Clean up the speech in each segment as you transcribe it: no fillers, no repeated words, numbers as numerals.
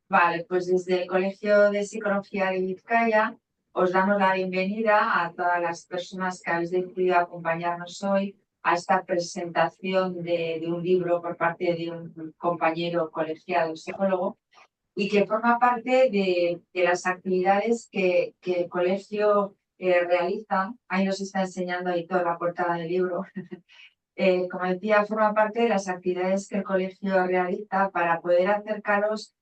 Vale, pues desde el Colegio de Psicología de Vizcaya os damos la bienvenida a todas las personas que habéis decidido acompañarnos hoy a esta presentación de un libro por parte de un compañero colegiado psicólogo y que forma parte de las actividades que el colegio realiza. Ahí nos está enseñando ahí toda la portada del libro. Como decía, forma parte de las actividades que el colegio realiza para poder acercaros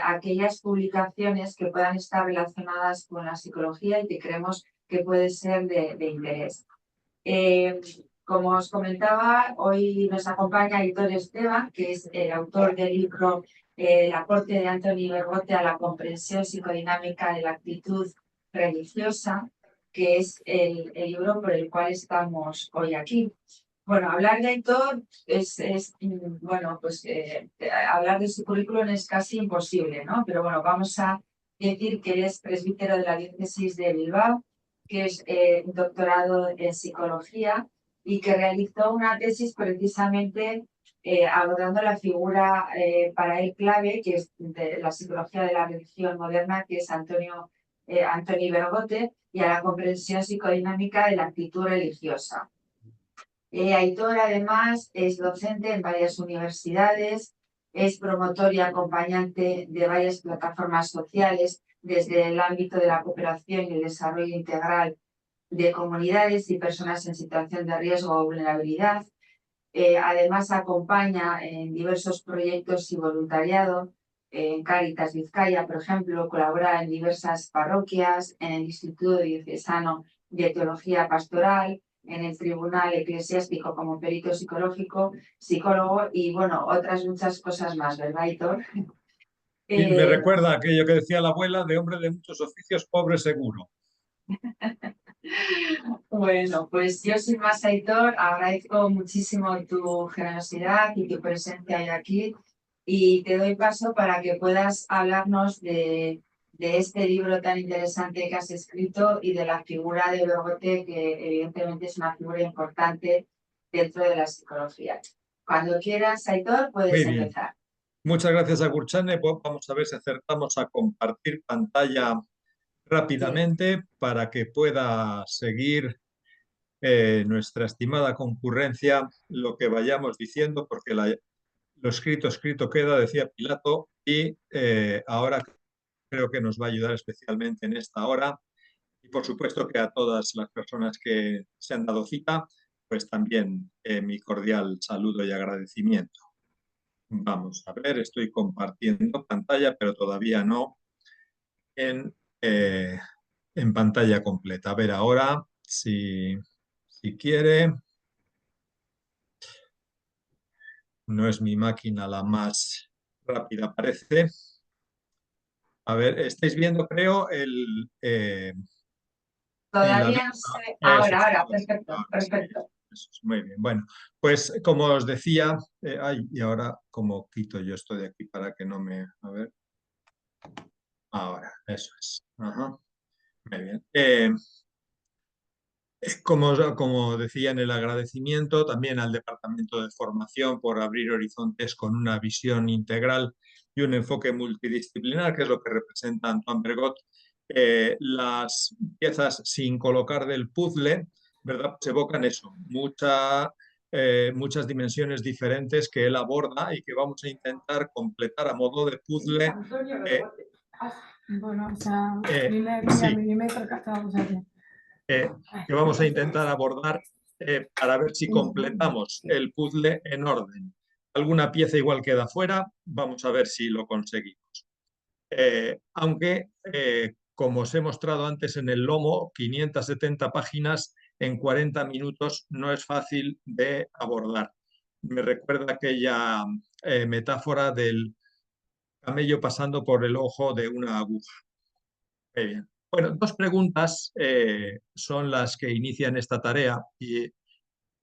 a aquellas publicaciones que puedan estar relacionadas con la psicología y que creemos que puede ser de interés. Eh, Como os comentaba, hoy nos acompaña Aitor Esteban, que es el autor del libro El aporte de Antoni Bergote a la comprensión psicodinámica de la actitud religiosa, que es el libro por el cual estamos hoy aquí. Bueno, hablar de Aitor bueno, pues hablar de su currículum es casi imposible, ¿no? Pero bueno, vamos a decir que él es presbítero de la diócesis de Bilbao, que es un doctorado en psicología y que realizó una tesis precisamente abordando la figura para él clave, que es de la psicología de la religión moderna, que es Antoni Bergote, y a la comprensión psicodinámica de la actitud religiosa. Aitor, además, es docente en varias universidades, es promotor y acompañante de varias plataformas sociales desde el ámbito de la cooperación y el desarrollo integral de comunidades y personas en situación de riesgo o vulnerabilidad. Además, acompaña en diversos proyectos y voluntariado. En Cáritas Vizcaya, por ejemplo, colabora en diversas parroquias, en el Instituto Diocesano de Teología Pastoral, en el Tribunal Eclesiástico como perito psicólogo y, bueno, otras muchas cosas más, ¿verdad, Hitor? Y me Eh, recuerda aquello que decía la abuela de hombre de muchos oficios, pobre seguro. Bueno, pues yo sin más, Aitor, agradezco muchísimo tu generosidad y tu presencia hoy aquí y te doy paso para que puedas hablarnos de este libro tan interesante que has escrito y de la figura de Bergote, que evidentemente es una figura importante dentro de la psicología. Cuando quieras, Aitor, Muy puedes bien. empezar. Muchas gracias a Gurchane. Pues vamos a ver si acertamos a compartir pantalla Sí. rápidamente para que pueda seguir nuestra estimada concurrencia lo que vayamos diciendo, porque lo escrito queda, decía Pilato, y ahora creo que nos va a ayudar especialmente en esta hora. Y por supuesto que a todas las personas que se han dado cita, pues también mi cordial saludo y agradecimiento. Vamos a ver, estoy compartiendo pantalla, pero todavía no en, eh, en pantalla completa. A ver ahora, si quiere, no es mi máquina la más rápida, parece. A ver, estáis viendo, creo, en la Todavía no mesa. sé. Eso es, Ahora, perfecto, ahora sí, perfecto. eso es, muy bien. Bueno, pues como os decía, ay, y ahora como quito yo esto de aquí para que no me... A ver, ahora, eso es. Ajá, muy bien. Como decía en el agradecimiento, también al Departamento de Formación por abrir horizontes con una visión integral y un enfoque multidisciplinar, que es lo que representa Antoine Bergot. Las piezas sin colocar del puzzle, ¿verdad? Pues evocan eso, muchas dimensiones diferentes que él aborda y que vamos a intentar completar a modo de puzzle. Antonio eh, Bergote. Bueno, o sea, línea sí, milímetro que hasta, o sea que vamos a intentar abordar para ver si completamos el puzzle en orden. Alguna pieza igual queda fuera, vamos a ver si lo conseguimos. Aunque, como os he mostrado antes en el lomo, 570 páginas en 40 minutos no es fácil de abordar. Me recuerda aquella metáfora del camello pasando por el ojo de una aguja. Muy bien. Bueno, dos preguntas son las que inician esta tarea. Y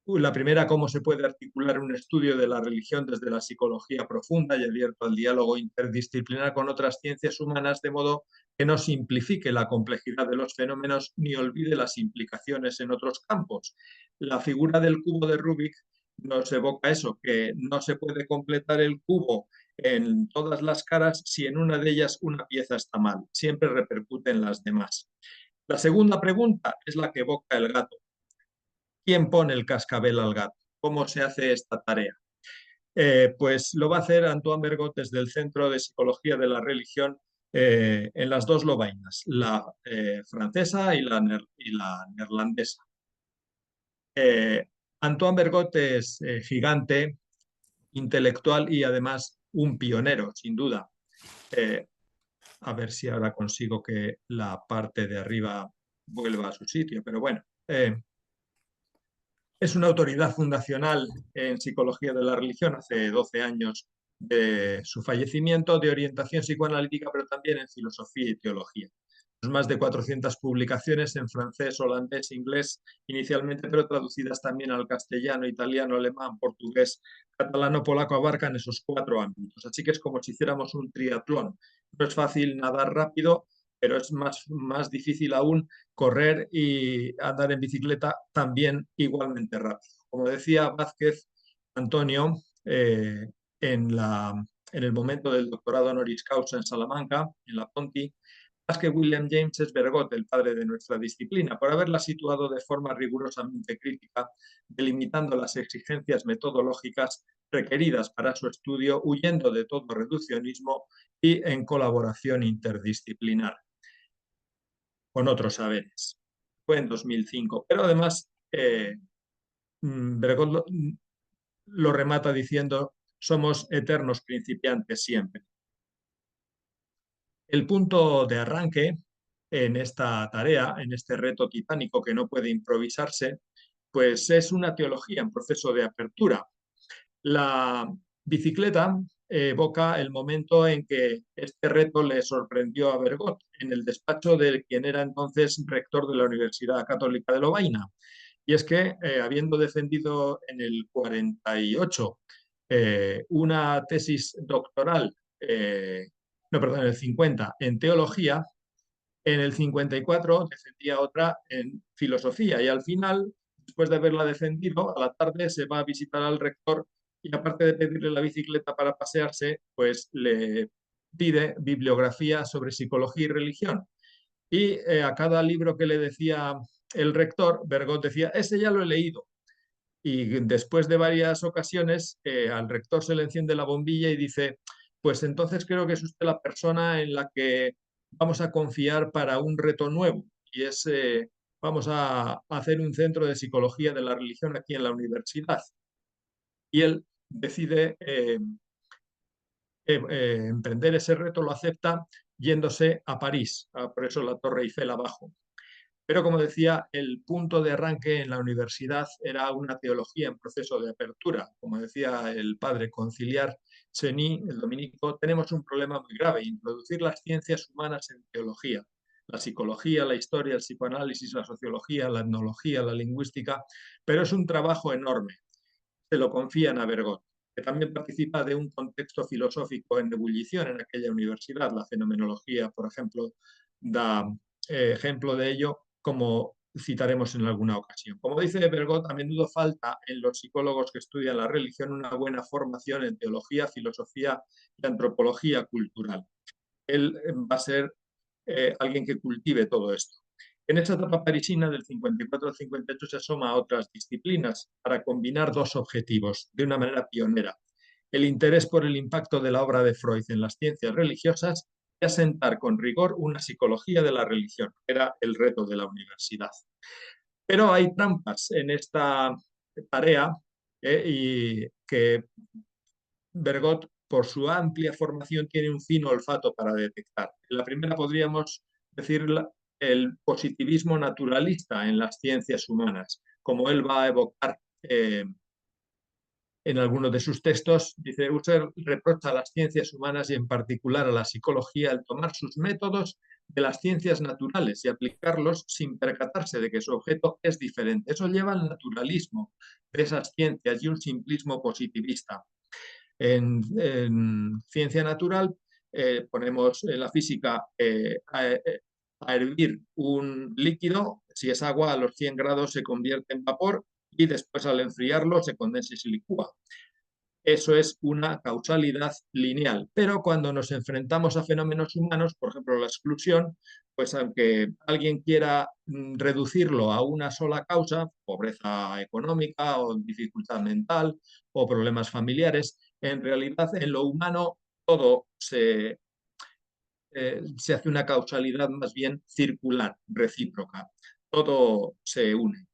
la primera, ¿cómo se puede articular un estudio de la religión desde la psicología profunda y abierto al diálogo interdisciplinar con otras ciencias humanas, de modo que no simplifique la complejidad de los fenómenos ni olvide las implicaciones en otros campos? La figura del cubo de Rubik nos evoca eso, que no se puede completar el cubo en todas las caras si en una de ellas una pieza está mal. Siempre repercute en las demás. La segunda pregunta es la que evoca el gato. ¿Quién pone el cascabel al gato? ¿Cómo se hace esta tarea? Pues lo va a hacer Antoine Bergot desde el Centro de Psicología de la Religión en las dos Lovainas, la francesa y la neerlandesa. Antoine Bergot es gigante, intelectual y además un pionero, sin duda. A ver si ahora consigo que la parte de arriba vuelva a su sitio, pero bueno. Es una autoridad fundacional en psicología de la religión, hace 12 años de su fallecimiento, de orientación psicoanalítica, pero también en filosofía y teología. Más de 400 publicaciones en francés, holandés, inglés, inicialmente, pero traducidas también al castellano, italiano, alemán, portugués, catalano, polaco, abarcan esos 4 ámbitos. Así que es como si hiciéramos un triatlón. No es fácil nadar rápido, pero es más difícil aún correr y andar en bicicleta también igualmente rápido. Como decía Vázquez Antonio, en el momento del doctorado honoris causa en Salamanca, en la Ponti, más que William James es Bergot, el padre de nuestra disciplina, por haberla situado de forma rigurosamente crítica, delimitando las exigencias metodológicas requeridas para su estudio, huyendo de todo reduccionismo y en colaboración interdisciplinar con otros saberes. Fue en 2005, pero además Bergot lo remata diciendo: somos eternos principiantes siempre. El punto de arranque en esta tarea, en este reto titánico que no puede improvisarse, pues es una teología en proceso de apertura. La bicicleta evoca el momento en que este reto le sorprendió a Bergot en el despacho de quien era entonces rector de la Universidad Católica de Lovaina. Y es que, habiendo defendido en el 48 una tesis doctoral, en el 50 en teología, en el 54 defendía otra en filosofía y al final, después de haberla defendido, a la tarde se va a visitar al rector y aparte de pedirle la bicicleta para pasearse, pues le pide bibliografía sobre psicología y religión. Y a cada libro que le decía el rector, Bergot decía: ese ya lo he leído. Y después de varias ocasiones, al rector se le enciende la bombilla y dice: pues entonces creo que es usted la persona en la que vamos a confiar para un reto nuevo. Y es, vamos a hacer un centro de psicología de la religión aquí en la universidad. Y él decide emprender ese reto, lo acepta yéndose a París, por eso la Torre Eiffel abajo. Pero como decía, el punto de arranque en la universidad era una teología en proceso de apertura. Como decía el padre conciliar Cheny, el dominico, tenemos un problema muy grave: introducir las ciencias humanas en teología. La psicología, la historia, el psicoanálisis, la sociología, la etnología, la lingüística, pero es un trabajo enorme. Se lo confían a Bergot, que también participa de un contexto filosófico en ebullición en aquella universidad. La fenomenología, por ejemplo, da ejemplo de ello, como citaremos en alguna ocasión. Como dice Bergot, a menudo falta en los psicólogos que estudian la religión una buena formación en teología, filosofía y antropología cultural. Él va a ser alguien que cultive todo esto. En esta etapa parisina del 54 al 58 se asoma a otras disciplinas para combinar dos objetivos de una manera pionera: el interés por el impacto de la obra de Freud en las ciencias religiosas y asentar con rigor una psicología de la religión, que era el reto de la universidad. Pero hay trampas en esta tarea y que Bergot, por su amplia formación, tiene un fino olfato para detectar. La primera podríamos decir el positivismo naturalista en las ciencias humanas, como él va a evocar en algunos de sus textos. Dice: Husserl reprocha a las ciencias humanas y en particular a la psicología el tomar sus métodos de las ciencias naturales y aplicarlos sin percatarse de que su objeto es diferente. Eso lleva al naturalismo de esas ciencias y un simplismo positivista. En ciencia natural ponemos en la física a hervir un líquido. Si es agua, a los 100 grados se convierte en vapor y después al enfriarlo se condensa y se licúa. Eso es una causalidad lineal. Pero cuando nos enfrentamos a fenómenos humanos, por ejemplo la exclusión, pues aunque alguien quiera reducirlo a una sola causa, pobreza económica o dificultad mental o problemas familiares, en realidad en lo humano todo se hace una causalidad más bien circular, recíproca. Todo se une.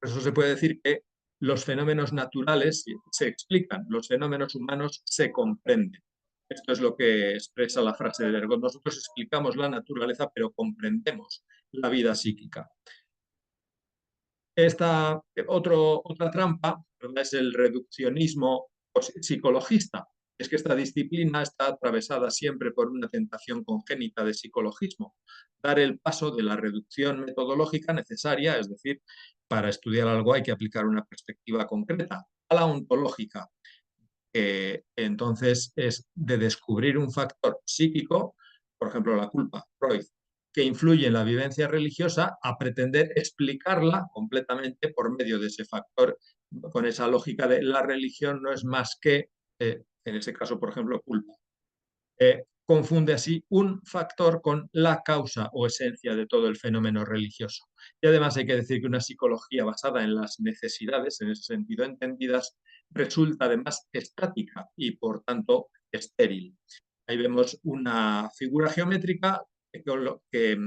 Por eso se puede decir que los fenómenos naturales se explican, los fenómenos humanos se comprenden. Esto es lo que expresa la frase de Bergot. Nosotros explicamos la naturaleza, pero comprendemos la vida psíquica. Otra trampa, ¿verdad?, es el reduccionismo psicologista. Es que esta disciplina está atravesada siempre por una tentación congénita de psicologismo. Dar el paso de la reducción metodológica necesaria, es decir, para estudiar algo hay que aplicar una perspectiva concreta, a la ontológica, que entonces es de descubrir un factor psíquico, por ejemplo la culpa, Freud, que influye en la vivencia religiosa, a pretender explicarla completamente por medio de ese factor, con esa lógica de la religión no es más que, en ese caso, por ejemplo, culpa. Confunde así un factor con la causa o esencia de todo el fenómeno religioso. Y además hay que decir que una psicología basada en las necesidades, en ese sentido entendidas, resulta además estática y por tanto estéril. Ahí vemos una figura geométrica que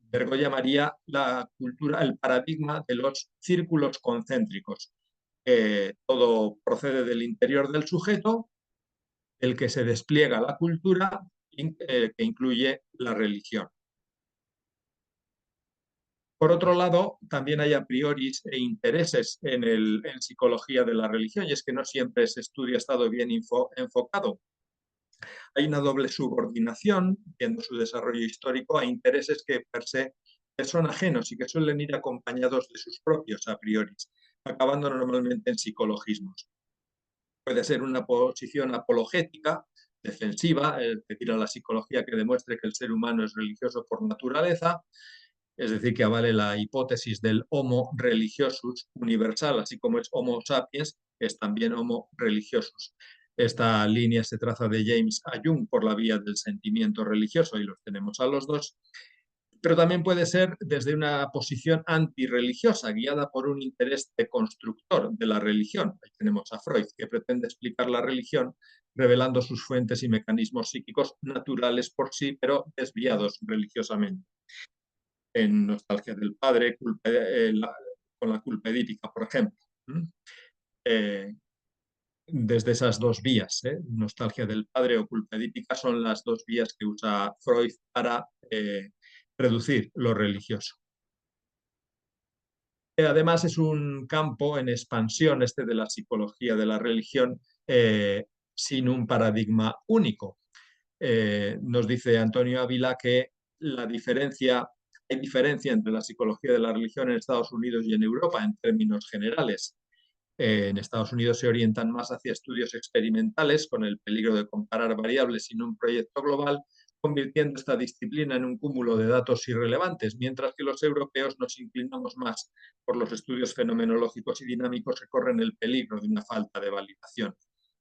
Bergot llamaría la cultura, el paradigma de los círculos concéntricos. Todo procede del interior del sujeto, el que se despliega la cultura, que incluye la religión. Por otro lado, también hay a priori e intereses en psicología de la religión, y es que no siempre ese estudio ha estado bien enfocado. Hay una doble subordinación, viendo su desarrollo histórico, a intereses que per se son ajenos y que suelen ir acompañados de sus propios a priori, acabando normalmente en psicologismos. Puede ser una posición apologética, defensiva, es decir, a la psicología que demuestre que el ser humano es religioso por naturaleza, es decir, que avale la hipótesis del homo religiosus universal, así como es homo sapiens, es también homo religiosus. Esta línea se traza de James a Jung por la vía del sentimiento religioso, y los tenemos a los dos, pero también puede ser desde una posición antirreligiosa, guiada por un interés deconstructor de la religión. Ahí tenemos a Freud, que pretende explicar la religión revelando sus fuentes y mecanismos psíquicos naturales por sí, pero desviados religiosamente. En Nostalgia del padre, con la culpa edípica, por ejemplo. Desde esas dos vías, Nostalgia del padre o culpa edípica, son las dos vías que usa Freud para reducir lo religioso. Además es un campo en expansión de la psicología de la religión, sin un paradigma único. Nos dice Antonio Ávila que hay diferencia entre la psicología de la religión en Estados Unidos y en Europa en términos generales. En Estados Unidos se orientan más hacia estudios experimentales, con el peligro de comparar variables sin un proyecto global, convirtiendo esta disciplina en un cúmulo de datos irrelevantes, mientras que los europeos nos inclinamos más por los estudios fenomenológicos y dinámicos que corren el peligro de una falta de validación.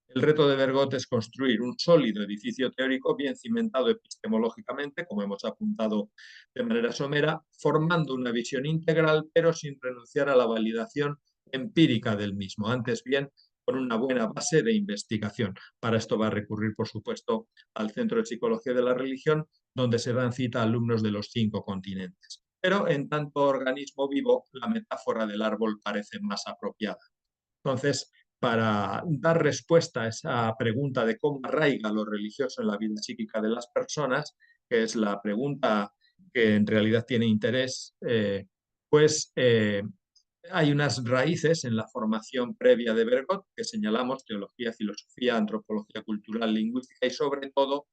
El reto de Bergot es construir un sólido edificio teórico bien cimentado epistemológicamente, como hemos apuntado de manera somera, formando una visión integral, pero sin renunciar a la validación empírica del mismo, antes bien con una buena base de investigación. Para esto va a recurrir, por supuesto, al Centro de Psicología de la Religión, donde se dan cita a alumnos de los 5 continentes. Pero en tanto organismo vivo, la metáfora del árbol parece más apropiada. Entonces, para dar respuesta a esa pregunta de cómo arraiga lo religioso en la vida psíquica de las personas, que es la pregunta que en realidad tiene interés, hay unas raíces en la formación previa de Bergot que señalamos: teología, filosofía, antropología cultural, lingüística y sobre todo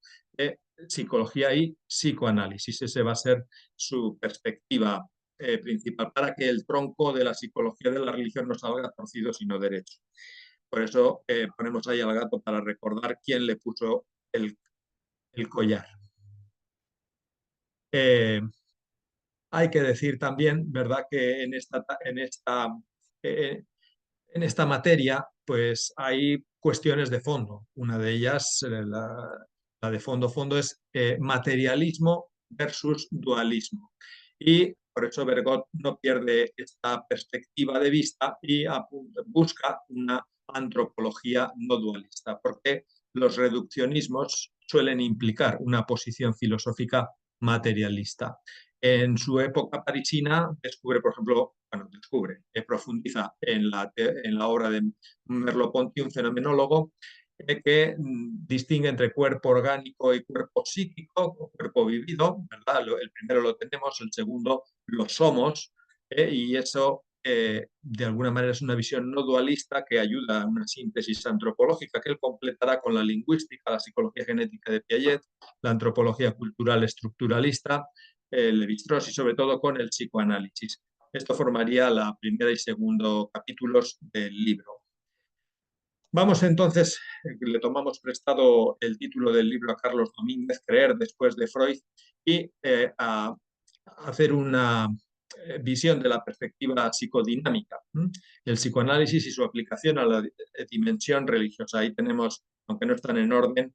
psicología y psicoanálisis. Ese va a ser su perspectiva principal, para que el tronco de la psicología de la religión no salga torcido sino derecho. Por eso ponemos ahí al gato para recordar quién le puso el collar. Hay que decir también, ¿verdad?, que en esta en esta materia pues hay cuestiones de fondo. Una de ellas, la de fondo es materialismo versus dualismo. Y por eso Bergot no pierde esta perspectiva de vista y busca una antropología no dualista, porque los reduccionismos suelen implicar una posición filosófica materialista. En su época parisina descubre, por ejemplo, profundiza en la obra de Merleau-Ponty, un fenomenólogo, que distingue entre cuerpo orgánico y cuerpo psíquico, o cuerpo vivido, ¿verdad? El primero lo tenemos, el segundo lo somos, y eso de alguna manera es una visión no dualista que ayuda a una síntesis antropológica que él completará con la lingüística, la psicología genética de Piaget, la antropología cultural estructuralista, Levi-Strauss y sobre todo con el psicoanálisis. Esto formaría la primera y segundo capítulos del libro. Vamos entonces, le tomamos prestado el título del libro a Carlos Domínguez, Creer después de Freud, y a hacer una visión de la perspectiva psicodinámica, el psicoanálisis y su aplicación a la dimensión religiosa. Ahí tenemos, aunque no están en orden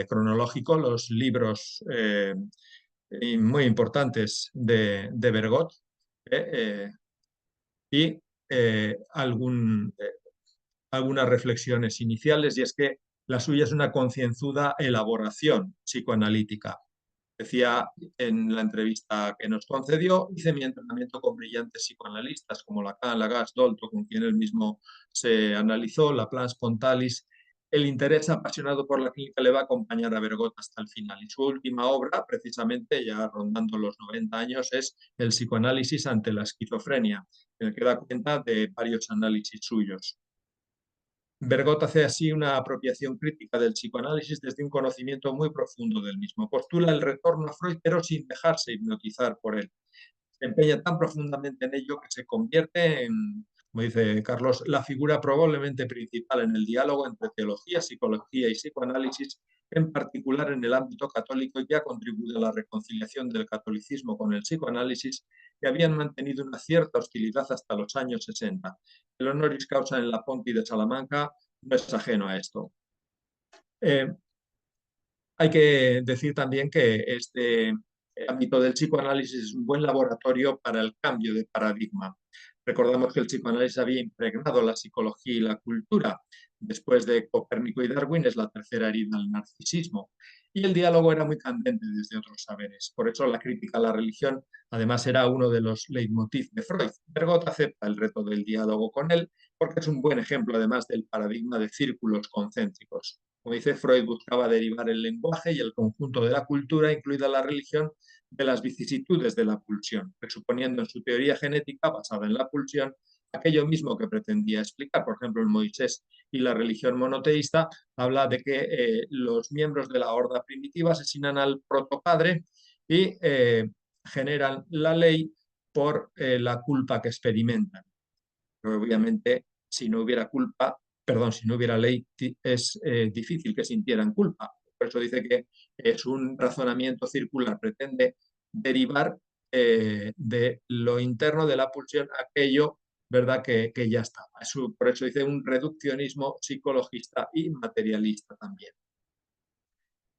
cronológico, los libros muy importantes de Bergot y algunas reflexiones iniciales, y es que la suya es una concienzuda elaboración psicoanalítica. Decía en la entrevista que nos concedió, hice mi entrenamiento con brillantes psicoanalistas como Lacan, Lagasse, Dolto, con quien él mismo se analizó, Laplace, Pontalis. El interés apasionado por la clínica le va a acompañar a Bergot hasta el final. Y su última obra, precisamente ya rondando los 90 años, es El psicoanálisis ante la esquizofrenia, en el que da cuenta de varios análisis suyos. Bergot hace así una apropiación crítica del psicoanálisis desde un conocimiento muy profundo del mismo. Postula el retorno a Freud, pero sin dejarse hipnotizar por él. Se empeña tan profundamente en ello que se convierte en, como dice Carlos, la figura probablemente principal en el diálogo entre teología, psicología y psicoanálisis, en particular en el ámbito católico, y que ha contribuido a la reconciliación del catolicismo con el psicoanálisis, que habían mantenido una cierta hostilidad hasta los años 60. El honoris causa en la Ponti de Salamanca no es ajeno a esto. Hay que decir también que este ámbito del psicoanálisis es un buen laboratorio para el cambio de paradigma. Recordamos que el psicoanálisis había impregnado la psicología y la cultura. Después de Copérnico y Darwin es la tercera herida al narcisismo. Y el diálogo era muy candente desde otros saberes. Por eso la crítica a la religión además era uno de los leitmotiv de Freud. Bergot acepta el reto del diálogo con él porque es un buen ejemplo además del paradigma de círculos concéntricos. Como dice Freud, buscaba derivar el lenguaje y el conjunto de la cultura, incluida la religión, de las vicisitudes de la pulsión, presuponiendo en su teoría genética basada en la pulsión aquello mismo que pretendía explicar. Por ejemplo, en Moisés y la religión monoteísta habla de que los miembros de la horda primitiva asesinan al protopadre y generan la ley por la culpa que experimentan. Pero obviamente, si no hubiera ley, es difícil que sintieran culpa. Por eso dice que es un razonamiento circular, pretende derivar de lo interno de la pulsión aquello, ¿verdad?, que ya está. Por eso dice un reduccionismo psicologista y materialista también.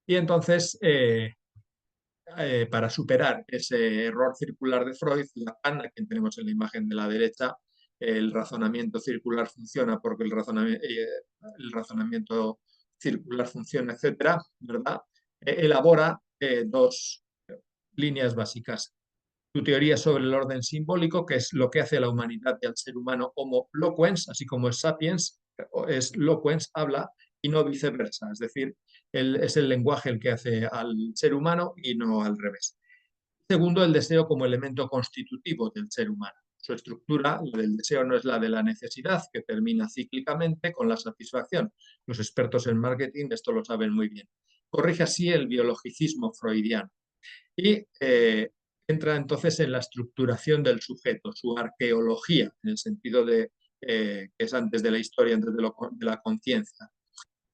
Y entonces, para superar ese error circular de Freud, Lacan, a quien tenemos en la imagen de la derecha, el razonamiento circular funciona porque el razonamiento circular funciona, etcétera, ¿verdad? Elabora dos líneas básicas. Su teoría sobre el orden simbólico, que es lo que hace a la humanidad y al ser humano homo loquens, así como es sapiens, es loquens, habla, y no viceversa, es decir, es el lenguaje el que hace al ser humano y no al revés. Segundo, el deseo como elemento constitutivo del ser humano. Su estructura, la del deseo, no es la de la necesidad, que termina cíclicamente con la satisfacción. Los expertos en marketing esto lo saben muy bien. Corrige así el biologicismo freudiano. Y entra entonces en la estructuración del sujeto, su arqueología, en el sentido de que es antes de la historia, antes de la conciencia.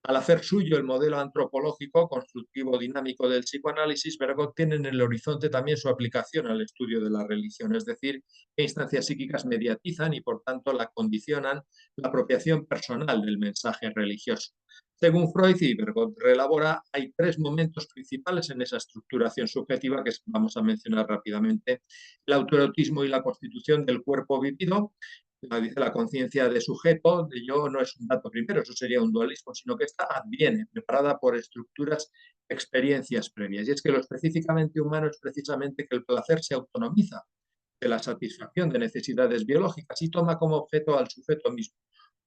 Al hacer suyo el modelo antropológico, constructivo, dinámico del psicoanálisis, Bergot tiene en el horizonte también su aplicación al estudio de la religión, es decir, qué instancias psíquicas mediatizan y, por tanto, la condicionan la apropiación personal del mensaje religioso. Según Freud, y Bergot relabora, hay 3 momentos principales en esa estructuración subjetiva que vamos a mencionar rápidamente: el autoerotismo y la constitución del cuerpo vivido. Dice la conciencia de sujeto, de yo, no es un dato primero, eso sería un dualismo, sino que esta adviene, preparada por estructuras, experiencias previas. Y es que lo específicamente humano es precisamente que el placer se autonomiza de la satisfacción de necesidades biológicas y toma como objeto al sujeto mismo.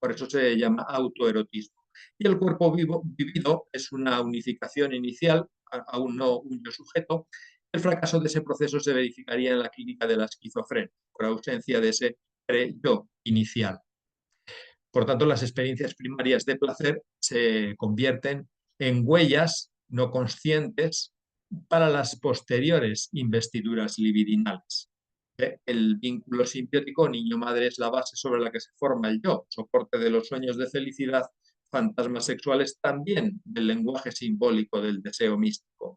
Por eso se llama autoerotismo. Y el cuerpo vivido es una unificación inicial, aún no un yo sujeto. El fracaso de ese proceso se verificaría en la clínica de la esquizofrenia, por ausencia de ese yo inicial. Por tanto, las experiencias primarias de placer se convierten en huellas no conscientes para las posteriores investiduras libidinales. El vínculo simbiótico niño-madre es la base sobre la que se forma el yo, soporte de los sueños de felicidad, fantasmas sexuales, también del lenguaje simbólico del deseo místico.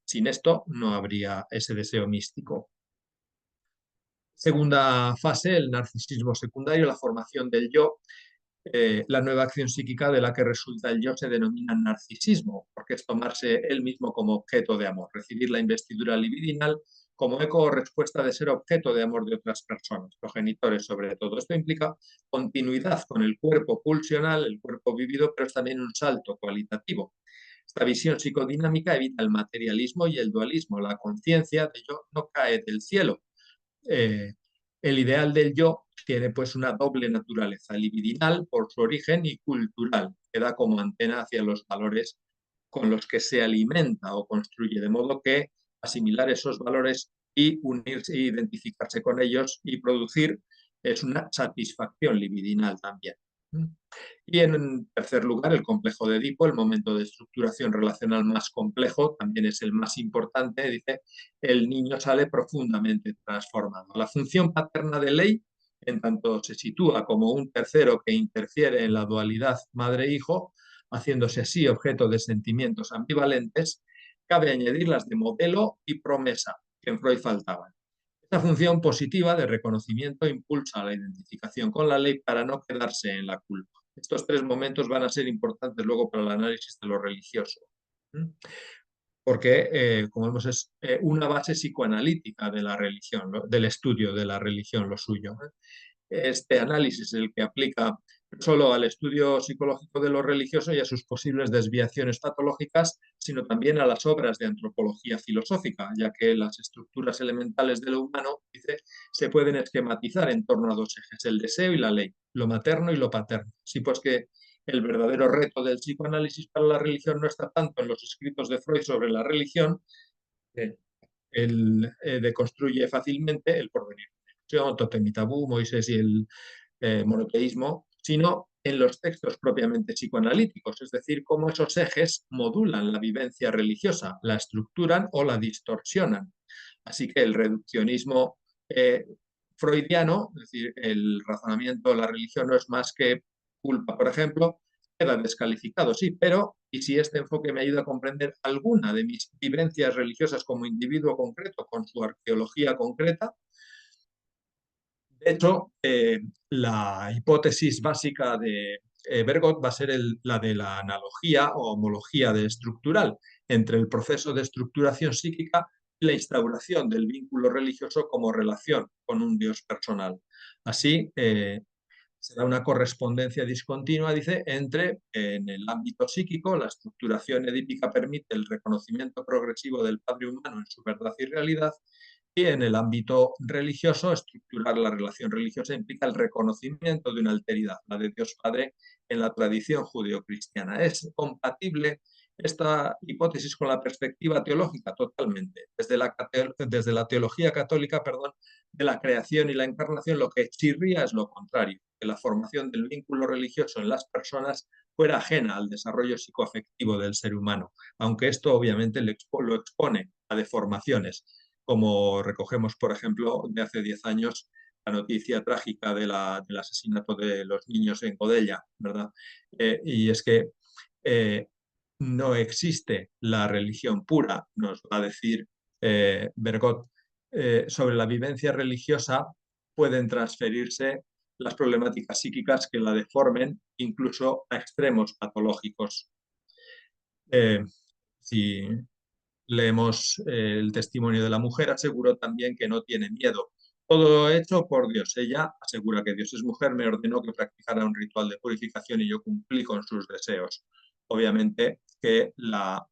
Sin esto no habría ese deseo místico. Segunda fase, el narcisismo secundario, la formación del yo. La nueva acción psíquica de la que resulta el yo se denomina narcisismo, porque es tomarse él mismo como objeto de amor, recibir la investidura libidinal como eco o respuesta de ser objeto de amor de otras personas, progenitores sobre todo. Esto implica continuidad con el cuerpo pulsional, el cuerpo vivido, pero es también un salto cualitativo. Esta visión psicodinámica evita el materialismo y el dualismo. La conciencia de yo no cae del cielo. El ideal del yo tiene pues una doble naturaleza, libidinal por su origen y cultural, que da como antena hacia los valores con los que se alimenta o construye, de modo que asimilar esos valores y unirse, identificarse con ellos y producir es una satisfacción libidinal también. Y en tercer lugar, el complejo de Edipo, el momento de estructuración relacional más complejo, también es el más importante. Dice, el niño sale profundamente transformado. La función paterna de ley, en tanto se sitúa como un tercero que interfiere en la dualidad madre-hijo, haciéndose así objeto de sentimientos ambivalentes, cabe añadir las de modelo y promesa, que en Freud faltaban. Esta función positiva de reconocimiento impulsa la identificación con la ley para no quedarse en la culpa. Estos 3 momentos van a ser importantes luego para el análisis de lo religioso, porque, como vemos, es una base psicoanalítica de la religión, del estudio de la religión, lo suyo. Este análisis es el que aplica no solo al estudio psicológico de lo religioso y a sus posibles desviaciones patológicas, sino también a las obras de antropología filosófica, ya que las estructuras elementales de lo humano, dice, se pueden esquematizar en torno a 2 ejes, el deseo y la ley, lo materno y lo paterno. Sí, pues que el verdadero reto del psicoanálisis para la religión no está tanto en los escritos de Freud sobre la religión, él deconstruye fácilmente el porvenir, Totem y Tabú, Moisés y el monoteísmo, sino en los textos propiamente psicoanalíticos, es decir, cómo esos ejes modulan la vivencia religiosa, la estructuran o la distorsionan. Así que el reduccionismo freudiano, es decir, el razonamiento de la religión no es más que culpa, por ejemplo, queda descalificado, sí, pero ¿y si este enfoque me ayuda a comprender alguna de mis vivencias religiosas como individuo concreto, con su arqueología concreta? De hecho, la hipótesis básica de Bergot va a ser la de la analogía o homología de estructural entre el proceso de estructuración psíquica y la instauración del vínculo religioso como relación con un Dios personal. Así, se da una correspondencia discontinua, dice, entre, en el ámbito psíquico, la estructuración edípica permite el reconocimiento progresivo del Padre humano en su verdad y realidad, y en el ámbito religioso, estructurar la relación religiosa implica el reconocimiento de una alteridad, la de Dios Padre, en la tradición judeocristiana. ¿Es compatible esta hipótesis con la perspectiva teológica? Totalmente. Desde la teología católica, de la creación y la encarnación, lo que chirría es lo contrario, que la formación del vínculo religioso en las personas fuera ajena al desarrollo psicoafectivo del ser humano, aunque esto obviamente lo expone a deformaciones, como recogemos, por ejemplo, de hace 10 años, la noticia trágica del asesinato de los niños en Godella, ¿verdad? Y es que no existe la religión pura, nos va a decir Bergot. Sobre la vivencia religiosa pueden transferirse las problemáticas psíquicas que la deformen incluso a extremos patológicos. Si leemos el testimonio de la mujer, aseguró también que no tiene miedo. Todo hecho por Dios. Ella asegura que Dios es mujer, me ordenó que practicara un ritual de purificación y yo cumplí con sus deseos. Obviamente que la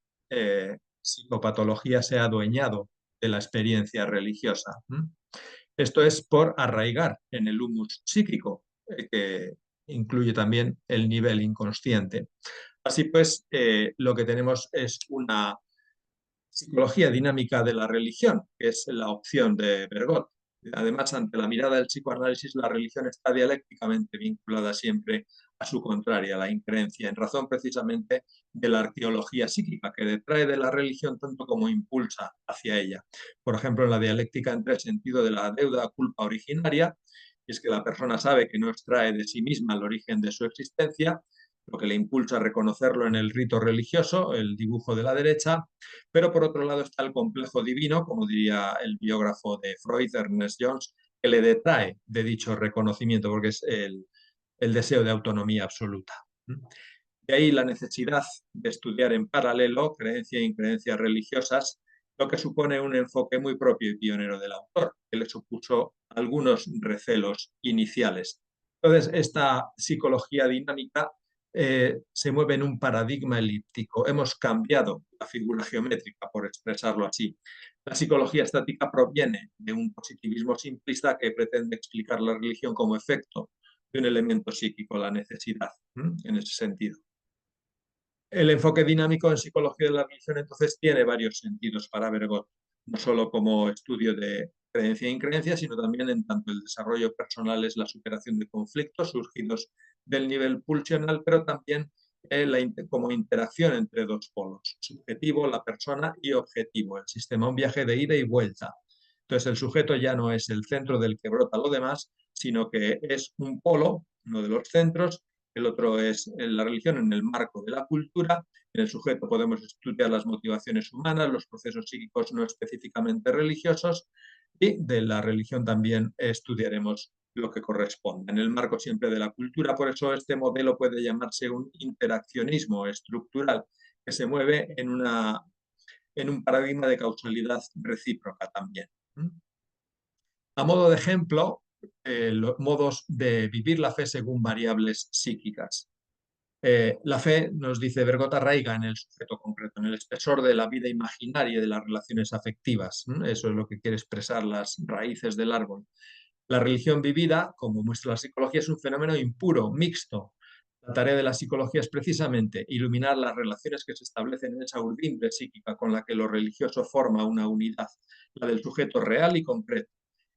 psicopatología se ha adueñado de la experiencia religiosa. Esto es por arraigar en el humus psíquico, que incluye también el nivel inconsciente. Así pues, lo que tenemos es una psicología dinámica de la religión, que es la opción de Bergot. Además, ante la mirada del psicoanálisis, la religión está dialécticamente vinculada siempre a su contraria, la increencia, en razón precisamente de la arqueología psíquica, que detrae de la religión tanto como impulsa hacia ella. Por ejemplo, en la dialéctica entre el sentido de la deuda culpa originaria, y es que la persona sabe que no extrae de sí misma el origen de su existencia, lo que le impulsa a reconocerlo en el rito religioso, el dibujo de la derecha, pero por otro lado está el complejo divino, como diría el biógrafo de Freud, Ernest Jones, que le detrae de dicho reconocimiento, porque es el deseo de autonomía absoluta. De ahí la necesidad de estudiar en paralelo creencia e increencias religiosas, lo que supone un enfoque muy propio y pionero del autor, que le supuso algunos recelos iniciales. Entonces, esta psicología dinámica se mueve en un paradigma elíptico. Hemos cambiado la figura geométrica, por expresarlo así. La psicología estática proviene de un positivismo simplista que pretende explicar la religión como efecto de un elemento psíquico, la necesidad, en ese sentido. El enfoque dinámico en psicología de la religión entonces tiene varios sentidos para Bergot, no solo como estudio de creencia e increencia, sino también en tanto el desarrollo personal es la superación de conflictos surgidos del nivel pulsional, pero también como interacción entre dos polos, subjetivo, la persona, y objetivo, el sistema, un viaje de ida y vuelta. Entonces el sujeto ya no es el centro del que brota lo demás, sino que es un polo, uno de los centros. El otro es la religión en el marco de la cultura. En el sujeto podemos estudiar las motivaciones humanas, los procesos psíquicos no específicamente religiosos, y de la religión también estudiaremos lo que corresponde. En el marco siempre de la cultura, por eso este modelo puede llamarse un interaccionismo estructural, que se mueve en un paradigma de causalidad recíproca también. A modo de ejemplo, los modos de vivir la fe según variables psíquicas. La fe, nos dice Bergot, arraiga en el sujeto concreto, en el espesor de la vida imaginaria y de las relaciones afectivas. Eso es lo que quiere expresar las raíces del árbol. La religión vivida, como muestra la psicología, es un fenómeno impuro, mixto. La tarea de la psicología es precisamente iluminar las relaciones que se establecen en esa urdimbre psíquica con la que lo religioso forma una unidad, la del sujeto real y concreto.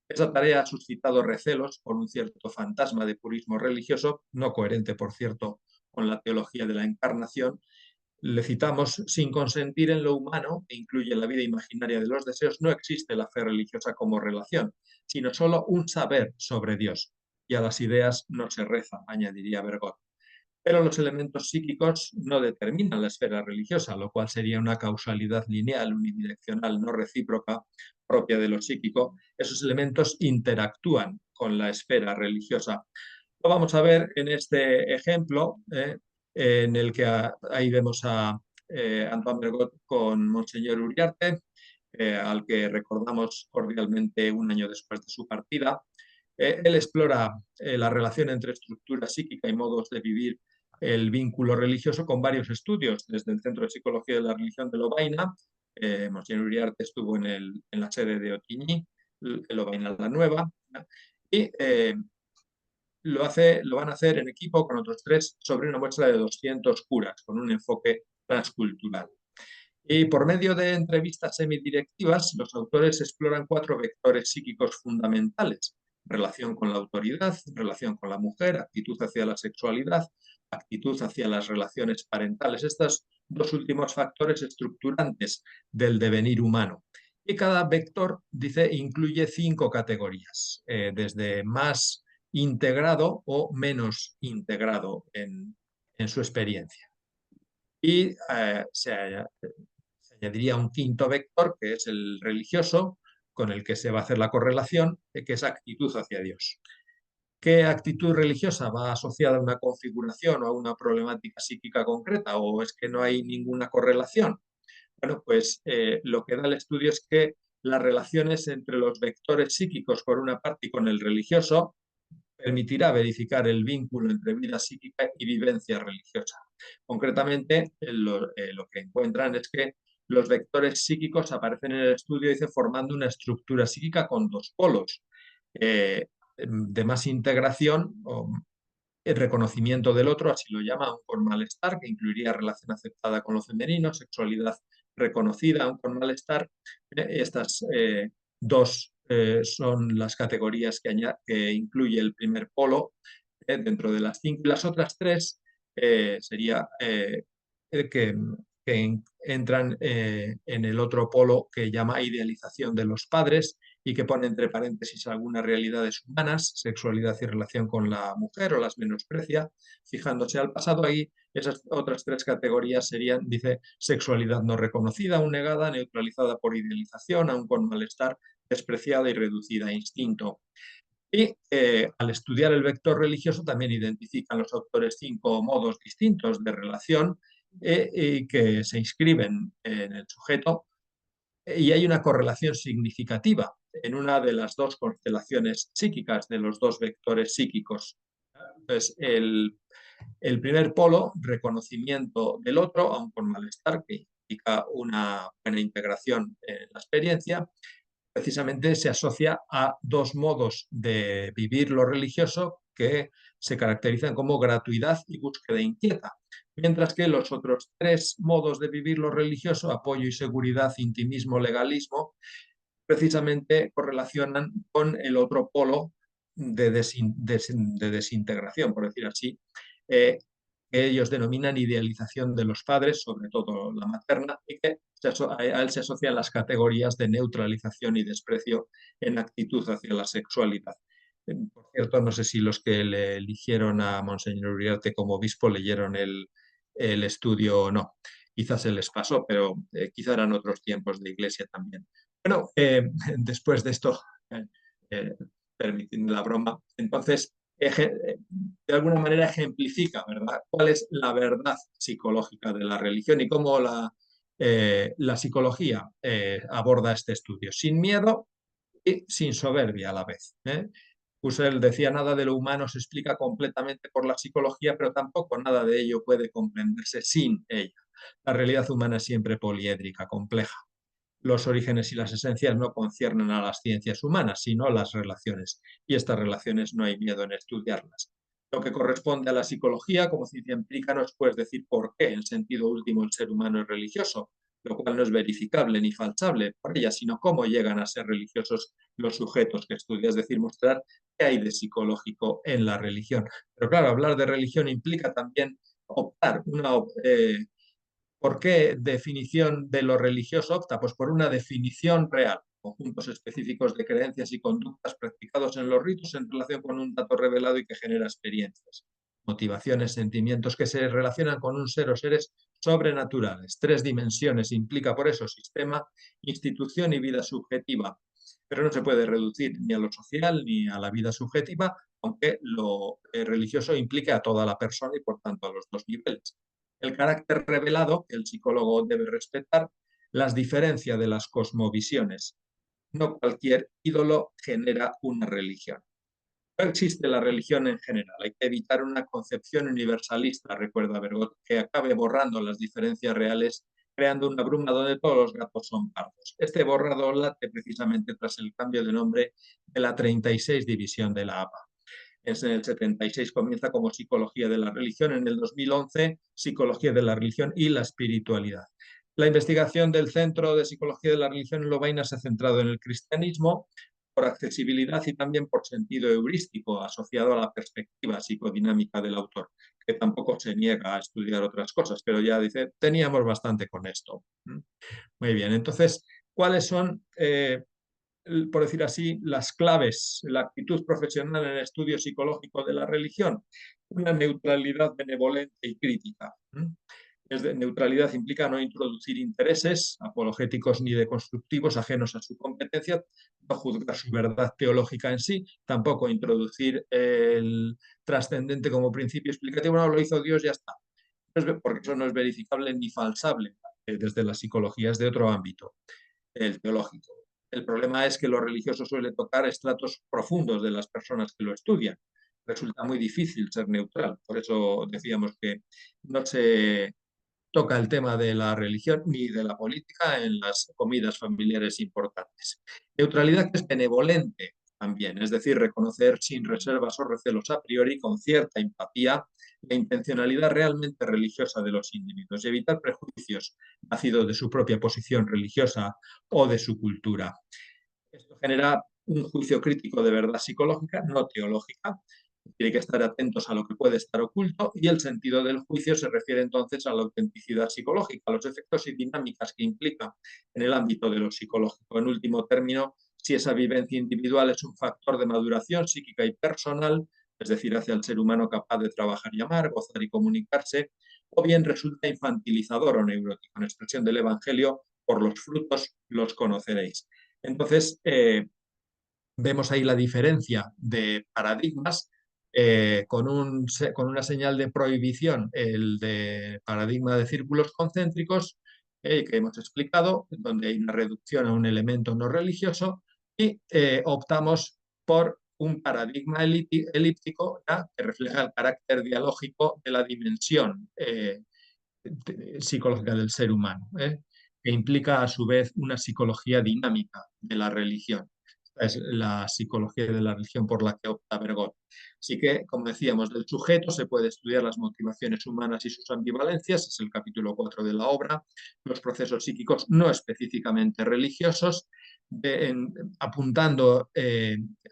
Esa tarea ha suscitado recelos por un cierto fantasma de purismo religioso, no coherente, por cierto, con la teología de la encarnación. Le citamos: sin consentir en lo humano, que incluye la vida imaginaria de los deseos, no existe la fe religiosa como relación, sino solo un saber sobre Dios. Y a las ideas no se reza, añadiría Bergot. Pero los elementos psíquicos no determinan la esfera religiosa, lo cual sería una causalidad lineal, unidireccional, no recíproca, propia de lo psíquico. Esos elementos interactúan con la esfera religiosa. Lo vamos a ver en este ejemplo, en el que ahí vemos a Antoine Bergot con Monseñor Uriarte, al que recordamos cordialmente un año después de su partida. Él explora la relación entre estructura psíquica y modos de vivir el vínculo religioso con varios estudios, desde el Centro de Psicología de la Religión de Lovaina. Monseñor Uriarte estuvo en la sede de Otigny, Lovaina la Nueva, y lo van a hacer en equipo con otros 3 sobre una muestra de 200 curas, con un enfoque transcultural. Y por medio de entrevistas semidirectivas, los autores exploran 4 vectores psíquicos fundamentales: relación con la autoridad, relación con la mujer, actitud hacia la sexualidad, actitud hacia las relaciones parentales. Estos 2 últimos factores estructurantes del devenir humano. Y cada vector, dice, incluye 5 categorías, desde más integrado o menos integrado en su experiencia. y se añadiría un quinto vector, que es el religioso, con el que se va a hacer la correlación, que es actitud hacia Dios. ¿Qué actitud religiosa va asociada a una configuración o a una problemática psíquica concreta, o es que no hay ninguna correlación? Bueno, pues lo que da el estudio es que las relaciones entre los vectores psíquicos por una parte y con el religioso permitirá verificar el vínculo entre vida psíquica y vivencia religiosa. Concretamente, lo que encuentran es que los vectores psíquicos aparecen en el estudio, dice, formando una estructura psíquica con dos polos de más integración o el reconocimiento del otro, así lo llama, aún con malestar, que incluiría relación aceptada con lo femenino, sexualidad reconocida, aún con malestar. Estas dos son las categorías que incluye el primer polo dentro de las 5. Y las otras 3 sería que entran en el otro polo que llama idealización de los padres y que pone entre paréntesis algunas realidades humanas, sexualidad y relación con la mujer, o las menosprecia, fijándose al pasado. Ahí esas otras 3 categorías serían, dice, sexualidad no reconocida, aún negada, neutralizada por idealización, aún con malestar, despreciada y reducida a instinto. Y al estudiar el vector religioso también identifican los autores 5 modos distintos de relación y que se inscriben en el sujeto, y hay una correlación significativa en una de las 2 constelaciones psíquicas de los 2 vectores psíquicos. Entonces, el primer polo, reconocimiento del otro, aun con malestar, que implica una buena integración en la experiencia, precisamente se asocia a 2 modos de vivir lo religioso que se caracterizan como gratuidad y búsqueda inquieta, mientras que los otros 3 modos de vivir lo religioso, apoyo y seguridad, intimismo, legalismo, precisamente correlacionan con el otro polo de desintegración, por decir así, que ellos denominan idealización de los padres, sobre todo la materna, y que a él se asocian las categorías de neutralización y desprecio en actitud hacia la sexualidad. Por cierto, no sé si los que le eligieron a Monseñor Uriarte como obispo leyeron el estudio o no. Quizás se les pasó, pero quizá eran otros tiempos de iglesia también. Bueno, después de esto, permitiendo la broma, entonces, de alguna manera ejemplifica, ¿verdad?, cuál es la verdad psicológica de la religión y cómo la psicología aborda este estudio, sin miedo y sin soberbia a la vez. Husserl decía, nada de lo humano se explica completamente por la psicología, pero tampoco nada de ello puede comprenderse sin ella. La realidad humana es siempre poliédrica, compleja. Los orígenes y las esencias no conciernen a las ciencias humanas, sino a las relaciones, y estas relaciones no hay miedo en estudiarlas. Lo que corresponde a la psicología como ciencia empírica no es, pues, decir por qué, en sentido último, el ser humano es religioso, lo cual no es verificable ni falsable por ella, sino cómo llegan a ser religiosos los sujetos que estudia, es decir, mostrar qué hay de psicológico en la religión. Pero claro, hablar de religión implica también optar ¿por qué definición de lo religioso opta? Pues por una definición real, conjuntos específicos de creencias y conductas practicados en los ritos en relación con un dato revelado y que genera experiencias, motivaciones, sentimientos que se relacionan con un ser o seres sobrenaturales. 3 dimensiones implica por eso sistema, institución y vida subjetiva, pero no se puede reducir ni a lo social ni a la vida subjetiva, aunque lo religioso implique a toda la persona y por tanto a los 2 niveles. El carácter revelado, que el psicólogo debe respetar, las diferencia de las cosmovisiones. No cualquier ídolo genera una religión. No existe la religión en general. Hay que evitar una concepción universalista, recuerda Bergot, que acabe borrando las diferencias reales, creando una bruma donde todos los gatos son pardos. Este borrador late precisamente tras el cambio de nombre de la 36 división de la APA. En el 76 comienza como Psicología de la Religión, en el 2011 Psicología de la Religión y la Espiritualidad. La investigación del Centro de Psicología de la Religión en Lovaina se ha centrado en el cristianismo por accesibilidad y también por sentido heurístico asociado a la perspectiva psicodinámica del autor, que tampoco se niega a estudiar otras cosas, pero ya dice, teníamos bastante con esto. Muy bien, entonces, ¿cuáles son por decir así, las claves, la actitud profesional en el estudio psicológico de la religión? Una neutralidad benevolente y crítica. Neutralidad implica no introducir intereses apologéticos ni deconstructivos ajenos a su competencia, no juzgar su verdad teológica en sí, tampoco introducir el trascendente como principio explicativo. No, lo hizo Dios, ya está. Porque eso no es verificable ni falsable desde la psicología, es de otro ámbito, el teológico. El problema es que lo religioso suele tocar estratos profundos de las personas que lo estudian. Resulta muy difícil ser neutral. Por eso decíamos que no se toca el tema de la religión ni de la política en las comidas familiares importantes. Neutralidad que es benevolente también, es decir, reconocer sin reservas o recelos a priori, con cierta empatía, la intencionalidad realmente religiosa de los individuos y evitar prejuicios nacidos de su propia posición religiosa o de su cultura. Esto genera un juicio crítico de verdad psicológica, no teológica. Tiene que estar atentos a lo que puede estar oculto y el sentido del juicio se refiere entonces a la autenticidad psicológica, a los efectos y dinámicas que implica en el ámbito de lo psicológico. En último término, si esa vivencia individual es un factor de maduración psíquica y personal, es decir, hace al ser humano capaz de trabajar y amar, gozar y comunicarse, o bien resulta infantilizador o neurótico. En expresión del Evangelio, por los frutos los conoceréis. Entonces, vemos ahí la diferencia de paradigmas con una señal de prohibición, el de paradigma de círculos concéntricos, que hemos explicado, donde hay una reducción a un elemento no religioso, y optamos por un paradigma elíptico, ¿ya?, que refleja el carácter dialógico de la dimensión psicológica del ser humano, que implica a su vez una psicología dinámica de la religión. Es la psicología de la religión por la que opta Bergot. Así que, como decíamos, del sujeto se puede estudiar las motivaciones humanas y sus ambivalencias, es el capítulo 4 de la obra, los procesos psíquicos no específicamente religiosos, apuntando,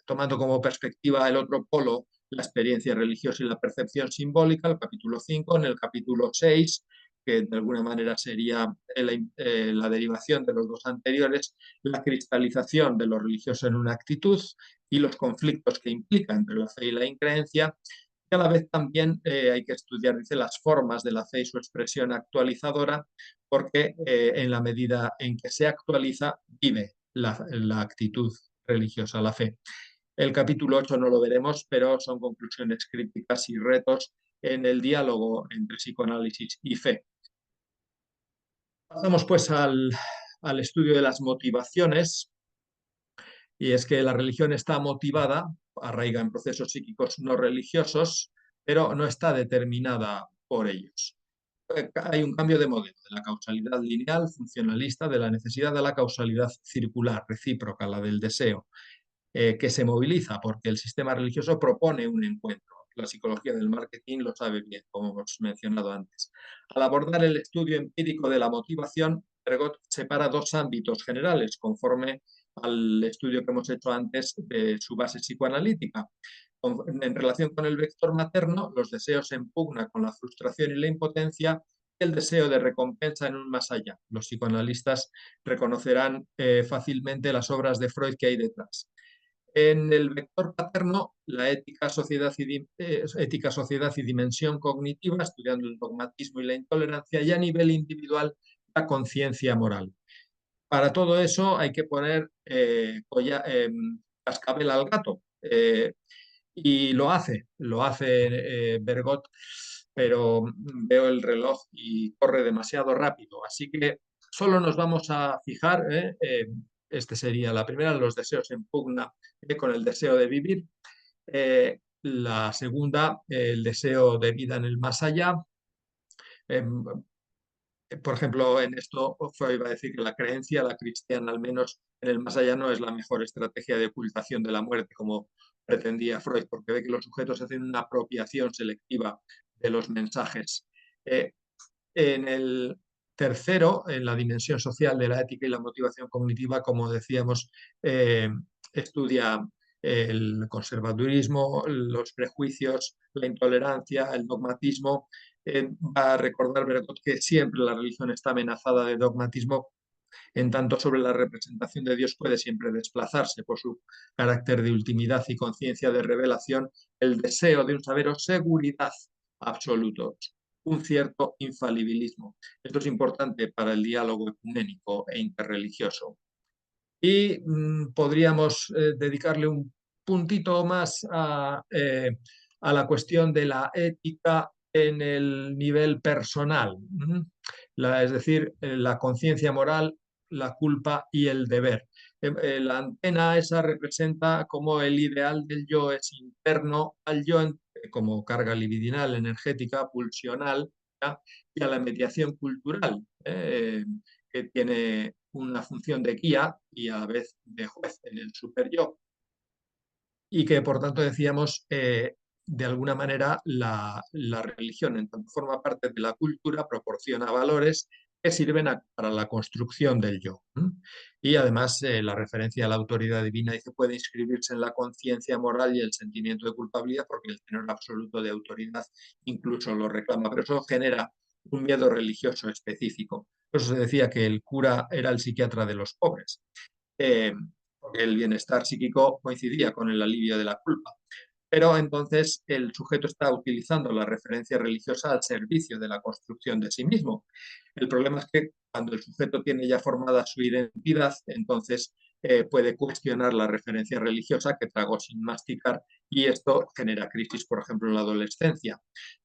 tomando como perspectiva el otro polo, la experiencia religiosa y la percepción simbólica, el capítulo 5, en el capítulo 6, que de alguna manera sería la derivación de los dos anteriores, la cristalización de lo religioso en una actitud y los conflictos que implica entre la fe y la increencia. Y a la vez también hay que estudiar, dice, las formas de la fe y su expresión actualizadora, porque en la medida en que se actualiza, vive la actitud religiosa, la fe. El capítulo 8 no lo veremos, pero son conclusiones críticas y retos en el diálogo entre psicoanálisis y fe. Pasamos pues al estudio de las motivaciones, y es que la religión está motivada, arraiga en procesos psíquicos no religiosos, pero no está determinada por ellos. Hay un cambio de modelo, de la causalidad lineal, funcionalista, de la necesidad a la causalidad circular, recíproca, la del deseo, que se moviliza porque el sistema religioso propone un encuentro. La psicología del marketing lo sabe bien, como hemos mencionado antes. Al abordar el estudio empírico de la motivación, Bergot separa dos ámbitos generales, conforme al estudio que hemos hecho antes de su base psicoanalítica. En relación con el vector materno, los deseos en pugna con la frustración y la impotencia, y el deseo de recompensa en un más allá. Los psicoanalistas reconocerán fácilmente las obras de Freud que hay detrás. En el vector paterno, la ética, sociedad y dimensión cognitiva, estudiando el dogmatismo y la intolerancia, y a nivel individual, la conciencia moral. Para todo eso hay que poner cascabel al gato, y lo hace Bergot, pero veo el reloj y corre demasiado rápido, así que solo nos vamos a fijar, este sería la primera, los deseos en pugna con el deseo de vivir. La segunda, el deseo de vida en el más allá. Por ejemplo, en esto Freud va a decir que la creencia, la cristiana al menos, en el más allá no es la mejor estrategia de ocultación de la muerte, como pretendía Freud, porque ve que los sujetos hacen una apropiación selectiva de los mensajes. En el tercero, en la dimensión social de la ética y la motivación cognitiva, como decíamos, estudia el conservadurismo, los prejuicios, la intolerancia, el dogmatismo. Va a recordar Bergot que siempre la religión está amenazada de dogmatismo, en tanto sobre la representación de Dios puede siempre desplazarse por su carácter de ultimidad y conciencia de revelación, el deseo de un saber o seguridad absolutos. un cierto infalibilismo. Esto es importante para el diálogo ecuménico e interreligioso. Y podríamos dedicarle un puntito más a la cuestión de la ética en el nivel personal, es decir, la conciencia moral, la culpa y el deber. La antena esa representa cómo el ideal del yo es interno al yo como carga libidinal, energética, pulsional, ¿ya? Y a la mediación cultural, que tiene una función de guía y a la vez de juez en el superyo. Y que, por tanto, decíamos, de alguna manera, la religión, en tanto forma parte de la cultura, proporciona valores que sirven para la construcción del yo. Y además, la referencia a la autoridad divina dice puede inscribirse en la conciencia moral y el sentimiento de culpabilidad porque el tenor absoluto de autoridad incluso lo reclama, pero eso genera un miedo religioso específico. Por eso se decía que el cura era el psiquiatra de los pobres. Porque el bienestar psíquico coincidía con el alivio de la culpa. Pero entonces el sujeto está utilizando la referencia religiosa al servicio de la construcción de sí mismo. El problema es que cuando el sujeto tiene ya formada su identidad, entonces puede cuestionar la referencia religiosa que tragó sin masticar y esto genera crisis, por ejemplo, en la adolescencia,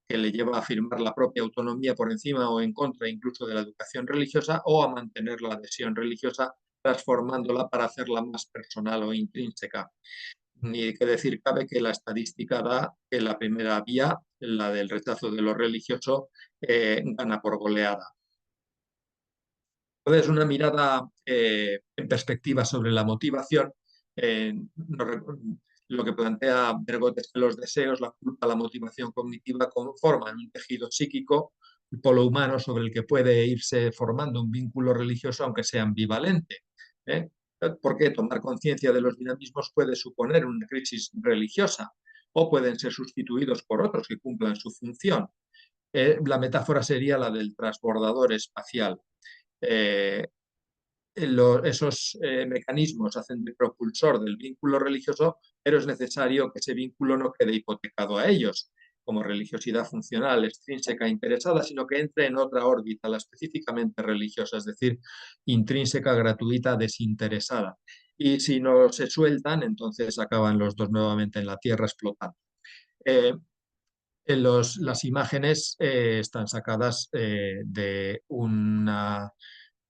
que le lleva a afirmar la propia autonomía por encima o en contra incluso de la educación religiosa o a mantener la adhesión religiosa transformándola para hacerla más personal o intrínseca. Ni que decir cabe que la estadística da que la primera vía, la del rechazo de lo religioso, gana por goleada. Entonces, una mirada en perspectiva sobre la motivación, lo que plantea Bergot es que los deseos, la culpa, la motivación cognitiva conforman un tejido psíquico, el polo humano sobre el que puede irse formando un vínculo religioso, aunque sea ambivalente. Porque tomar conciencia de los dinamismos puede suponer una crisis religiosa o pueden ser sustituidos por otros que cumplan su función. La metáfora sería la del transbordador espacial. Esos mecanismos hacen de propulsor del vínculo religioso, pero es necesario que ese vínculo no quede hipotecado a ellos como religiosidad funcional, extrínseca, interesada, sino que entre en otra órbita, la específicamente religiosa, es decir, intrínseca, gratuita, desinteresada. Y si no se sueltan, entonces acaban los dos nuevamente en la Tierra explotando. Las imágenes están sacadas de una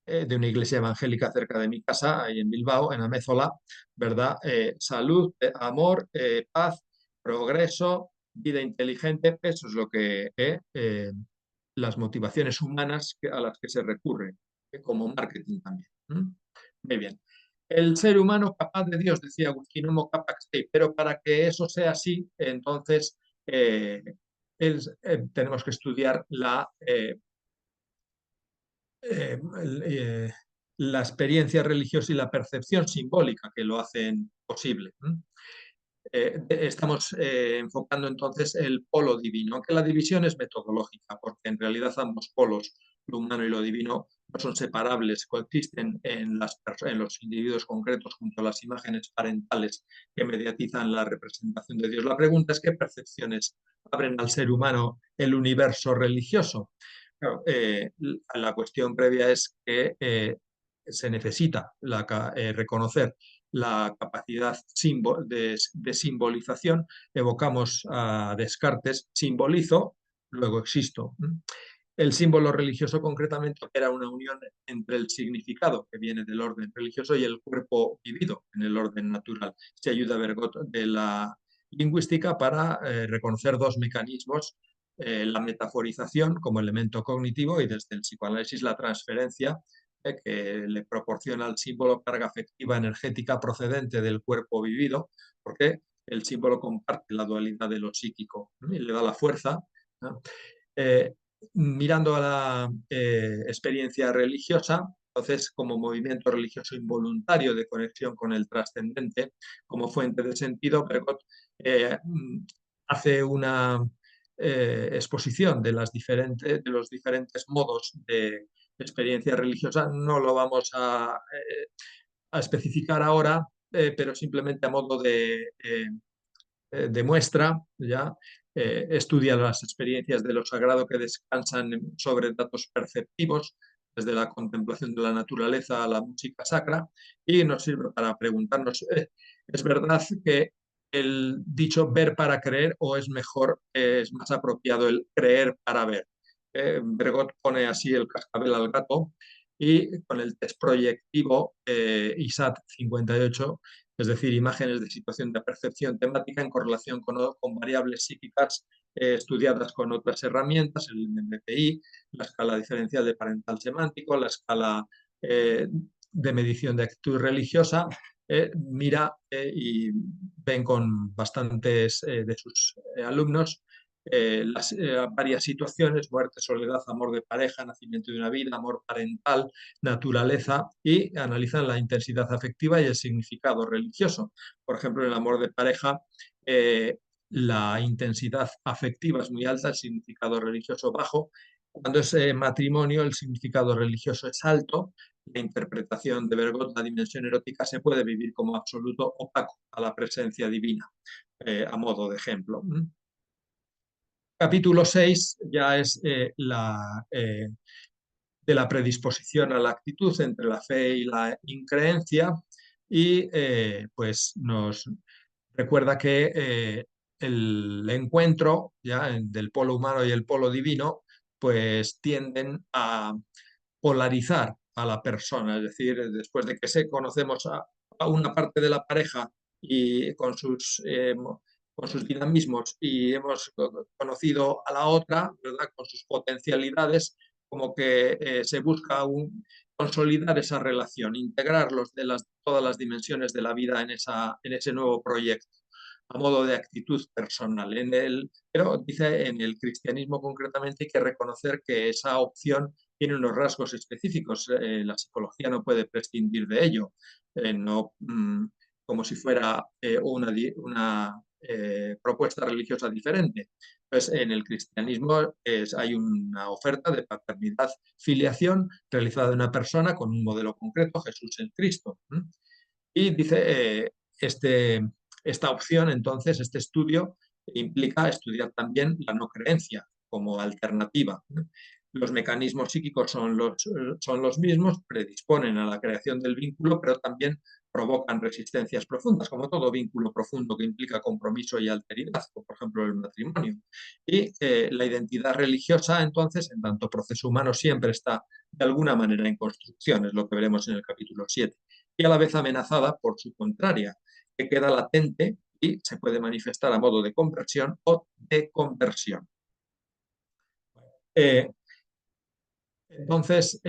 iglesia evangélica cerca de mi casa, ahí en Bilbao, en Amézola, ¿verdad? Salud, amor, paz, progreso, vida inteligente, eso es lo que las motivaciones humanas a las que se recurre, como marketing también. Muy bien. El ser humano capaz de Dios, decía Agustín, homo capax Dei, pero para que eso sea así, entonces tenemos que estudiar la experiencia religiosa y la percepción simbólica que lo hacen posible. Estamos enfocando entonces el polo divino, aunque la división es metodológica, porque en realidad ambos polos, lo humano y lo divino, no son separables, coexisten en los individuos concretos junto a las imágenes parentales que mediatizan la representación de Dios. La pregunta es qué percepciones abren al ser humano el universo religioso. Claro, la cuestión previa es que se necesita reconocer la capacidad de simbolización. Evocamos a Descartes, simbolizo, luego existo. El símbolo religioso concretamente era una unión entre el significado que viene del orden religioso y el cuerpo vivido en el orden natural. Se ayuda a Bergot de la lingüística para reconocer dos mecanismos, la metaforización como elemento cognitivo y desde el psicoanálisis la transferencia que le proporciona al símbolo carga afectiva energética procedente del cuerpo vivido, porque el símbolo comparte la dualidad de lo psíquico y le da la fuerza. ¿No? Mirando a la experiencia religiosa, entonces como movimiento religioso involuntario de conexión con el trascendente, como fuente de sentido, Bergot hace una exposición de los diferentes modos de experiencia religiosa. No lo vamos a especificar ahora, pero simplemente a modo de muestra, ¿ya? estudia las experiencias de lo sagrado que descansan sobre datos perceptivos, desde la contemplación de la naturaleza a la música sacra, y nos sirve para preguntarnos, ¿es verdad que el dicho ver para creer o es mejor, es más apropiado el creer para ver? Bergot pone así el cascabel al gato y con el test proyectivo ISAT 58, es decir, imágenes de situación de percepción temática en correlación con variables psíquicas estudiadas con otras herramientas, el MMPI, la escala diferencial de parental semántico, la escala de medición de actitud religiosa, mira y ven con bastantes de sus alumnos las varias situaciones: muerte, soledad, amor de pareja, nacimiento de una vida, amor parental, naturaleza, y analizan la intensidad afectiva y el significado religioso. Por ejemplo, en el amor de pareja, la intensidad afectiva es muy alta, el significado religioso bajo. Cuando es matrimonio, el significado religioso es alto. La interpretación de Bergot, la dimensión erótica, se puede vivir como absoluto opaco a la presencia divina, a modo de ejemplo. Capítulo 6 ya es de la predisposición a la actitud entre la fe y la increencia, y pues nos recuerda que el encuentro ya del polo humano y el polo divino pues tienden a polarizar a la persona, es decir, después de que conocemos a una parte de la pareja y con sus dinamismos, y hemos conocido a la otra, ¿verdad?, con sus potencialidades, como que se busca consolidar esa relación, integrarlos de todas las dimensiones de la vida en ese nuevo proyecto, a modo de actitud personal. Pero dice, en el cristianismo concretamente hay que reconocer que esa opción tiene unos rasgos específicos. La psicología no puede prescindir de ello, no como si fuera una propuesta religiosa diferente. Pues en el cristianismo hay una oferta de paternidad, filiación, realizada de una persona con un modelo concreto, Jesús el Cristo. Y dice, esta opción, entonces, este estudio implica estudiar también la no creencia como alternativa. Los mecanismos psíquicos son los mismos, predisponen a la creación del vínculo, pero también provocan resistencias profundas, como todo vínculo profundo que implica compromiso y alteridad, como por ejemplo el matrimonio. Y la identidad religiosa, entonces, en tanto proceso humano, siempre está de alguna manera en construcción, es lo que veremos en el capítulo 7, y a la vez amenazada por su contraria, que queda latente y se puede manifestar a modo de conversión o de conversión. Entonces,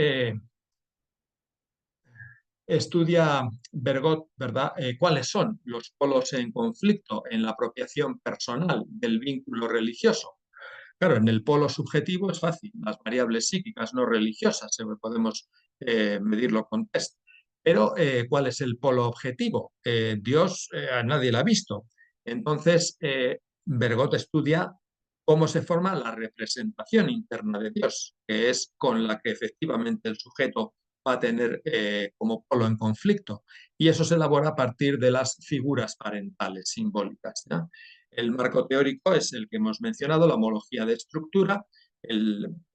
estudia Bergot, ¿verdad?, cuáles son los polos en conflicto en la apropiación personal del vínculo religioso. Claro, en el polo subjetivo es fácil, las variables psíquicas no religiosas, podemos medirlo con test. Pero, ¿cuál es el polo objetivo? Dios a nadie lo ha visto. Entonces, Bergot estudia cómo se forma la representación interna de Dios, que es con la que efectivamente el sujeto va a tener como polo en conflicto. Y eso se elabora a partir de las figuras parentales simbólicas, ¿ya? El marco teórico es el que hemos mencionado, la homología de estructura.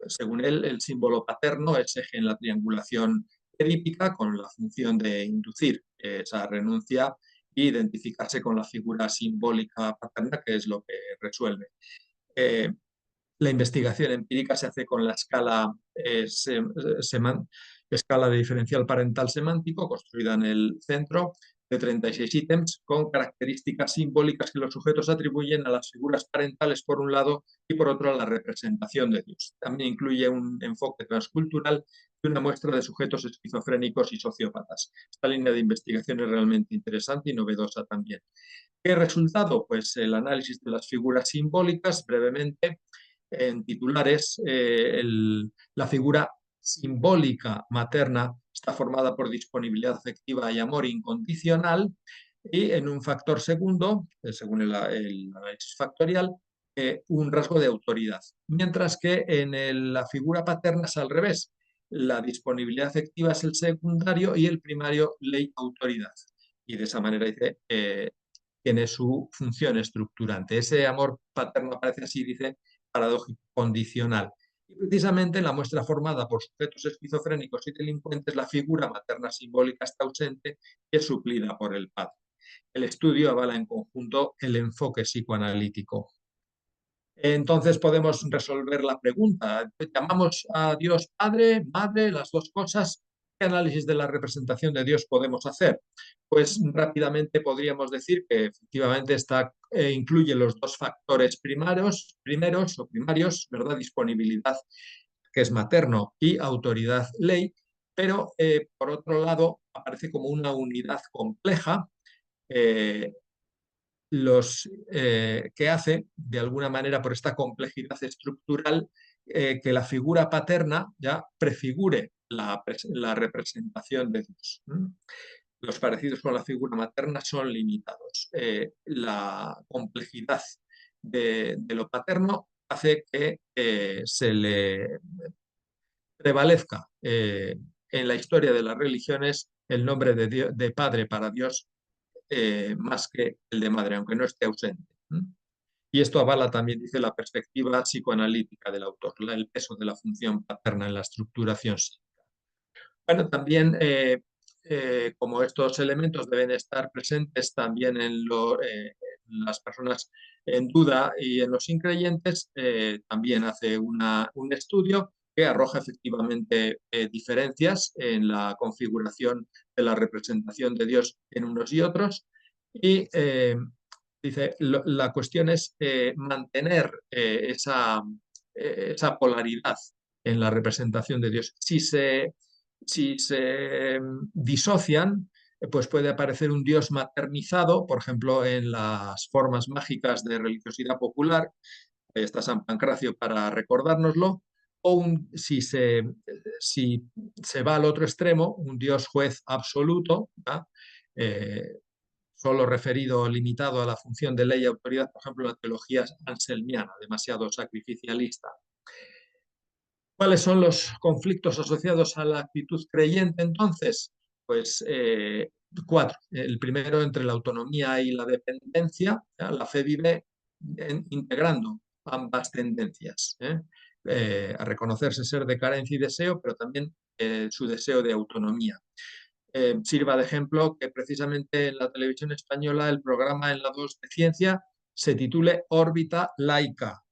Según él, el símbolo paterno es eje en la triangulación edípica, con la función de inducir esa renuncia e identificarse con la figura simbólica paterna, que es lo que resuelve. La investigación empírica se hace con la escala escala de diferencial parental semántico, construida en el centro, de 36 ítems, con características simbólicas que los sujetos atribuyen a las figuras parentales por un lado, y por otro a la representación de Dios. También incluye un enfoque transcultural y una muestra de sujetos esquizofrénicos y sociópatas. Esta línea de investigación es realmente interesante y novedosa también. ¿Qué resultado? Pues el análisis de las figuras simbólicas, brevemente, en titulares. La figura simbólica materna está formada por disponibilidad afectiva y amor incondicional, y en un factor segundo, según el análisis factorial, un rasgo de autoridad. Mientras que en la figura paterna es al revés. La disponibilidad afectiva es el secundario y el primario ley autoridad. Y de esa manera dice, tiene su función estructurante. Ese amor paterno aparece así, dice, paradójico, condicional. Y precisamente la muestra formada por sujetos esquizofrénicos y delincuentes, la figura materna simbólica está ausente y es suplida por el padre. El estudio avala en conjunto el enfoque psicoanalítico. Entonces podemos resolver la pregunta. ¿Llamamos a Dios Padre, Madre, las dos cosas? ¿Qué análisis de la representación de Dios podemos hacer? Pues rápidamente podríamos decir que efectivamente incluye los dos factores primeros, ¿verdad? Disponibilidad, que es materno, y autoridad, ley, pero por otro lado aparece como una unidad compleja que hace, de alguna manera, por esta complejidad estructural, que la figura paterna ya prefigure la representación de Dios. Los parecidos con la figura materna son limitados. La complejidad de lo paterno hace que se le prevalezca en la historia de las religiones el nombre de padre para Dios más que el de madre, aunque no esté ausente. Y esto avala también, dice, la perspectiva psicoanalítica del autor, el peso de la función paterna en la estructuración psíquica. Bueno, también como estos elementos deben estar presentes también en las personas en duda y en los increyentes, también hace un estudio que arroja efectivamente diferencias en la configuración de la representación de Dios en unos y otros. Y dice, la cuestión es mantener esa polaridad en la representación de Dios. Si se disocian, pues puede aparecer un Dios maternizado, por ejemplo, en las formas mágicas de religiosidad popular. Ahí está San Pancracio para recordárnoslo. O si se va al otro extremo, un Dios juez absoluto, solo referido, limitado a la función de ley y autoridad, por ejemplo, la teología anselmiana, demasiado sacrificialista. ¿Cuáles son los conflictos asociados a la actitud creyente entonces? Pues 4. El primero, entre la autonomía y la dependencia. La fe vive integrando ambas tendencias, a reconocerse ser de carencia y deseo, pero también su deseo de autonomía. Sirva de ejemplo que precisamente en la televisión española el programa en la 2 de ciencia se titule Órbita laica.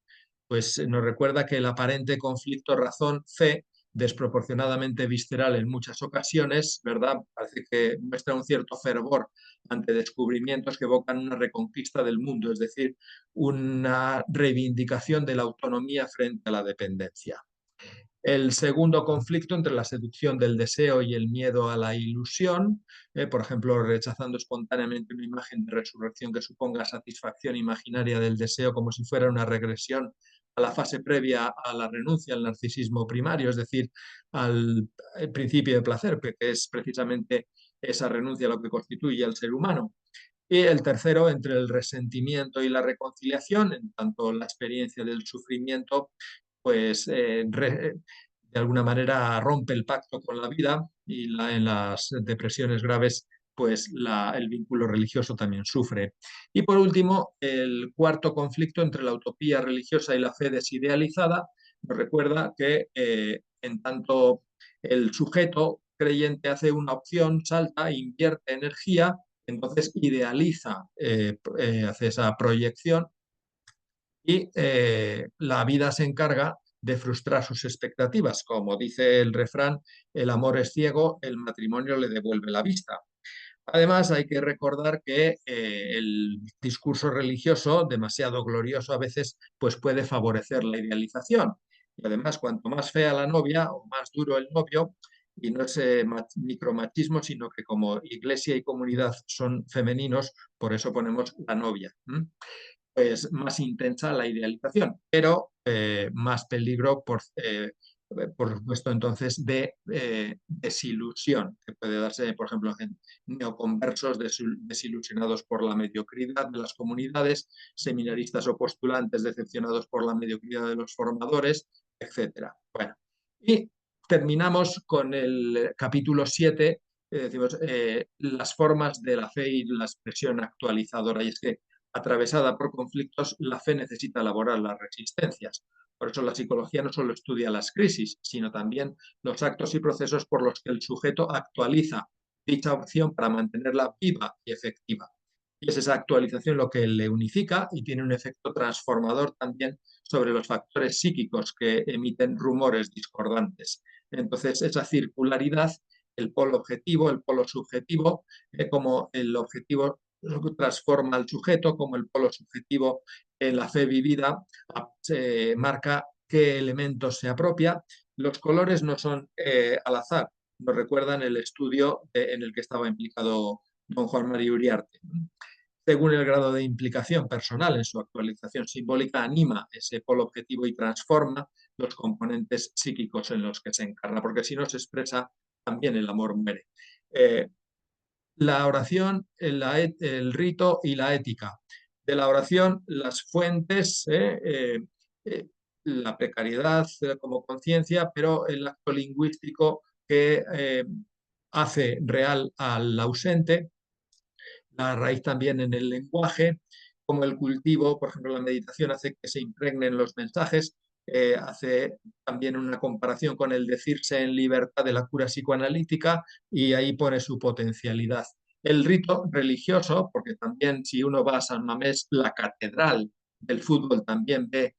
Pues nos recuerda que el aparente conflicto razón-fe, desproporcionadamente visceral en muchas ocasiones, ¿verdad? Parece que muestra un cierto fervor ante descubrimientos que evocan una reconquista del mundo, es decir, una reivindicación de la autonomía frente a la dependencia. El segundo conflicto entre la seducción del deseo y el miedo a la ilusión, por ejemplo, rechazando espontáneamente una imagen de resurrección que suponga satisfacción imaginaria del deseo como si fuera una regresión a la fase previa a la renuncia al narcisismo primario, es decir, al principio de placer, que es precisamente esa renuncia a lo que constituye al ser humano. Y el tercero, entre el resentimiento y la reconciliación, en tanto la experiencia del sufrimiento pues de alguna manera rompe el pacto con la vida y en las depresiones graves pues el vínculo religioso también sufre. Y por último, el cuarto conflicto entre la utopía religiosa y la fe desidealizada nos recuerda que en tanto el sujeto creyente hace una opción, salta, invierte energía, entonces idealiza, hace esa proyección y la vida se encarga de frustrar sus expectativas. Como dice el refrán, el amor es ciego, el matrimonio le devuelve la vista. Además, hay que recordar que el discurso religioso, demasiado glorioso a veces, pues puede favorecer la idealización. Y además, cuanto más fea la novia o más duro el novio, y no es micromachismo, sino que como iglesia y comunidad son femeninos, por eso ponemos la novia. Pues más intensa la idealización, pero más peligro por supuesto entonces de desilusión, que puede darse por ejemplo en neoconversos desilusionados por la mediocridad de las comunidades, seminaristas o postulantes decepcionados por la mediocridad de los formadores, etc. Bueno, y terminamos con el capítulo 7 decimos, las formas de la fe y la expresión actualizadora. Y es que, atravesada por conflictos, la fe necesita elaborar las resistencias. Por eso la psicología no solo estudia las crisis, sino también los actos y procesos por los que el sujeto actualiza dicha opción para mantenerla viva y efectiva. Y es esa actualización lo que le unifica y tiene un efecto transformador también sobre los factores psíquicos que emiten rumores discordantes. Entonces, esa circularidad, el polo objetivo, el polo subjetivo, como el objetivo transforma al sujeto, como el polo subjetivo en la fe vivida, marca qué elementos se apropia. Los colores no son al azar, nos recuerdan el estudio en el que estaba implicado don Juan María Uriarte. Según el grado de implicación personal en su actualización simbólica, anima ese polo objetivo y transforma los componentes psíquicos en los que se encarna, porque si no se expresa, también el amor muere. La oración, el rito y la ética. De la oración, las fuentes, la precariedad como conciencia, pero el acto lingüístico que hace real al ausente, la raíz también en el lenguaje, como el cultivo, por ejemplo, la meditación hace que se impregnen los mensajes, hace también una comparación con el decirse en libertad de la cura psicoanalítica y ahí pone su potencialidad. El rito religioso, porque también si uno va a San Mamés, la catedral del fútbol también ve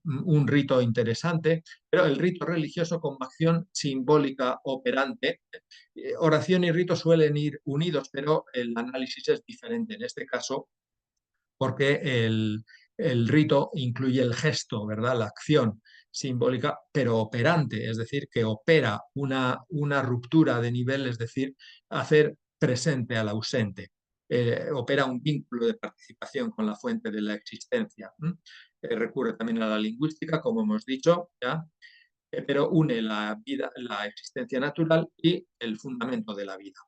un rito interesante, pero el rito religioso como acción simbólica operante. Oración y rito suelen ir unidos, pero el análisis es diferente en este caso porque el rito incluye el gesto, ¿verdad? La acción simbólica, pero operante, es decir, que opera una ruptura de nivel, es decir, hacer presente al ausente. Opera un vínculo de participación con la fuente de la existencia. Recurre también a la lingüística, como hemos dicho, ¿ya? Pero une la vida, la existencia natural y el fundamento de la vida.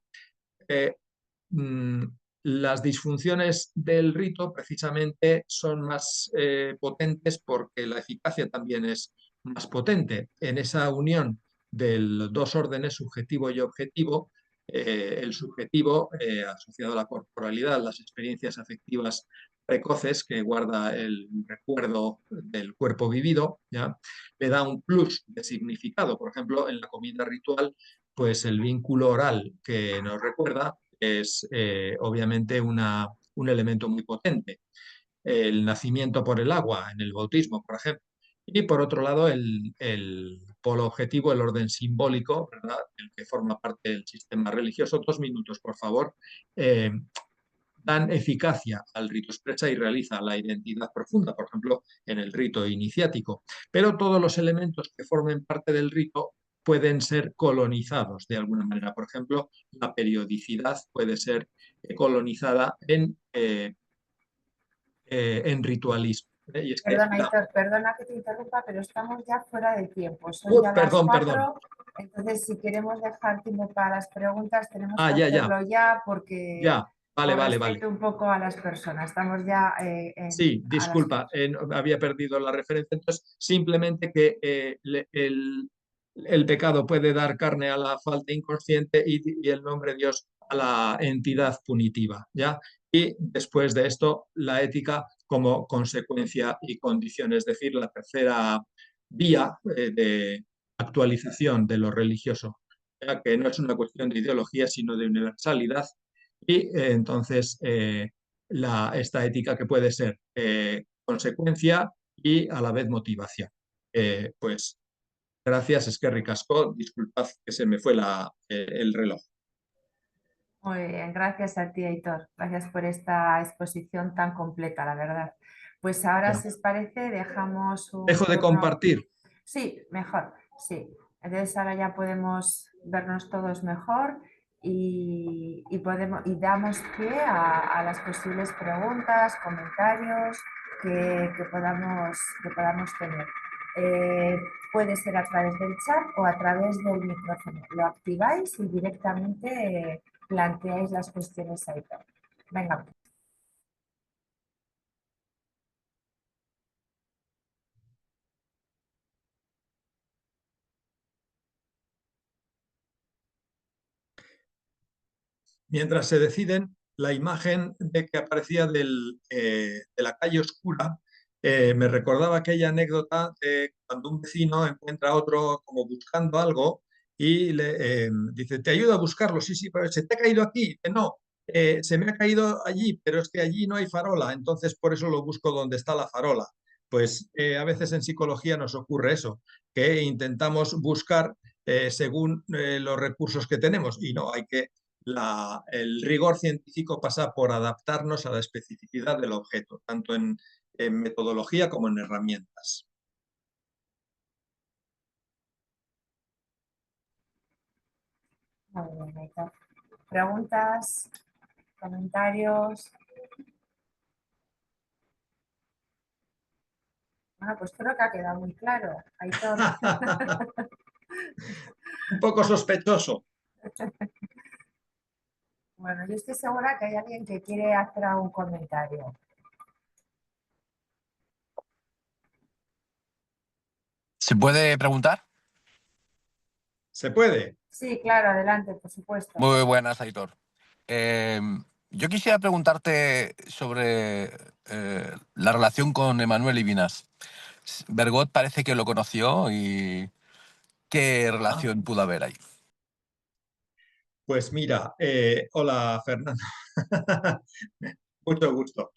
Mm, las disfunciones del rito precisamente son más potentes porque la eficacia también es más potente. En esa unión de los dos órdenes, subjetivo y objetivo, el subjetivo asociado a la corporalidad, las experiencias afectivas precoces que guarda el recuerdo del cuerpo vivido, ¿ya? Le da un plus de significado. Por ejemplo, en la comida ritual, pues el vínculo oral que nos recuerda es obviamente un elemento muy potente. El nacimiento por el agua en el bautismo, por ejemplo. Y por otro lado, el polo objetivo, el orden simbólico, ¿verdad? El que forma parte del sistema religioso. 2 minutos, por favor. Dan eficacia al rito, expresa y realiza la identidad profunda, por ejemplo, en el rito iniciático. Pero todos los elementos que formen parte del rito pueden ser colonizados de alguna manera. Por ejemplo, la periodicidad puede ser colonizada en ritualismo. Y es que Perdona, Héctor, perdona que te interrumpa, pero estamos ya fuera de tiempo. Son ya perdón, las perdón. 4. Entonces, si queremos dejar tiempo para las preguntas, tenemos que Ya. hacerlo ya porque Ya, por vale. respeto un poco a las personas. Estamos ya Sí, a las 4. disculpa, había perdido la referencia. Entonces, simplemente que el pecado puede dar carne a la falta inconsciente y el nombre de Dios a la entidad punitiva, ¿ya? Y después de esto, la ética como consecuencia y condición, es decir, la tercera vía de actualización de lo religioso, ya que no es una cuestión de ideología, sino de universalidad. Y entonces esta ética que puede ser consecuencia y a la vez motivación. Pues gracias, es que ricasco, disculpad que se me fue el reloj. Muy bien, gracias a ti, Héctor. Gracias por esta exposición tan completa, la verdad. Pues ahora, si os parece, dejamos un Dejo de turno. compartir. Sí, mejor, sí. Entonces ahora ya podemos vernos todos mejor y damos pie a las posibles preguntas, comentarios que podamos tener. Puede ser a través del chat o a través del micrófono. Lo activáis y directamente planteáis las cuestiones ahí. Venga. mientras se deciden, la imagen de que aparecía de la calle oscura me recordaba aquella anécdota de cuando un vecino encuentra a otro como buscando algo y le dice, ¿te ayudo a buscarlo? Sí, sí, pero ¿se te ha caído aquí? No, se me ha caído allí, pero es que allí no hay farola, entonces por eso lo busco donde está la farola. Pues a veces en psicología nos ocurre eso, que intentamos buscar según los recursos que tenemos y no, hay que el rigor científico pasa por adaptarnos a la especificidad del objeto, tanto en metodología como en herramientas. Muy bien, Aitor. ¿Preguntas? ¿Comentarios? Bueno, pues creo que ha quedado muy claro, Aitor. Un poco sospechoso. Bueno, yo estoy segura que hay alguien que quiere hacer algún comentario. ¿Se puede preguntar? ¿Se puede? Sí, claro, adelante, por supuesto. Muy buenas, Aitor. Yo quisiera preguntarte sobre la relación con Emmanuel Levinas. Bergot parece que lo conoció y ¿qué relación pudo haber ahí? Pues mira, hola Fernando, mucho gusto.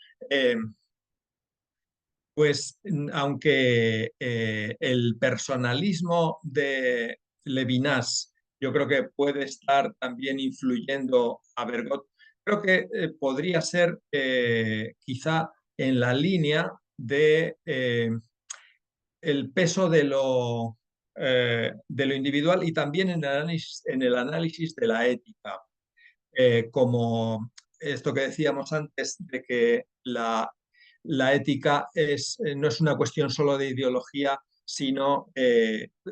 Pues aunque el personalismo de Levinas yo creo que puede estar también influyendo a Bergot, creo que podría ser quizá en la línea de el peso de lo individual y también en el análisis de la ética, como esto que decíamos antes de que la ética no es una cuestión solo de ideología, sino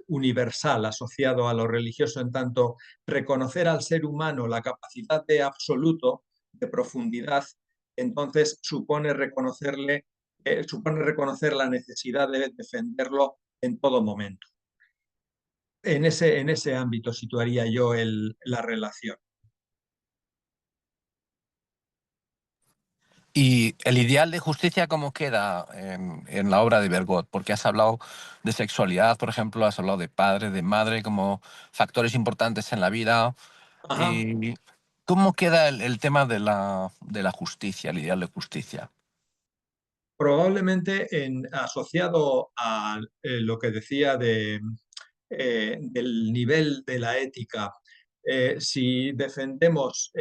universal, asociado a lo religioso, en tanto reconocer al ser humano la capacidad de absoluto, de profundidad, entonces supone reconocer la necesidad de defenderlo en todo momento. En ese ámbito situaría yo la relación. ¿Y el ideal de justicia cómo queda en la obra de Bergot? Porque has hablado de sexualidad, por ejemplo, has hablado de padre, de madre como factores importantes en la vida. Ajá. ¿Y cómo queda el tema de la justicia, el ideal de justicia? Probablemente asociado a lo que decía del nivel de la ética. Si defendemos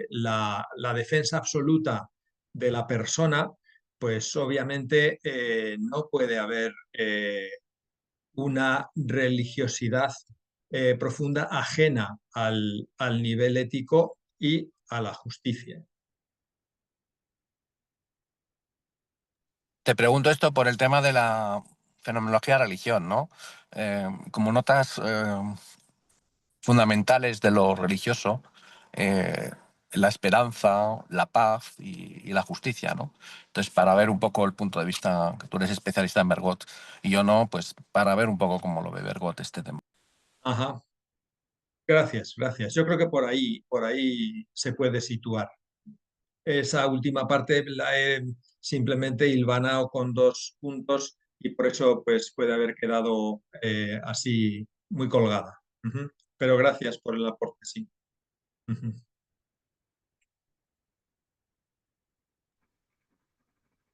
la defensa absoluta de la persona, pues obviamente no puede haber una religiosidad profunda ajena al nivel ético y a la justicia. Te pregunto esto por el tema de la fenomenología religión, ¿no? Como notas fundamentales de lo religioso, eh, la esperanza, la paz y la justicia, ¿no? Entonces, para ver un poco el punto de vista, que tú eres especialista en Bergot y yo no, pues para ver un poco cómo lo ve Bergot este tema. Ajá. Gracias, gracias. Yo creo que por ahí se puede situar. Esa última parte la he simplemente hilvanado con 2 puntos y por eso pues, puede haber quedado así muy colgada. Ujú. Pero gracias por el aporte, sí. Ujú.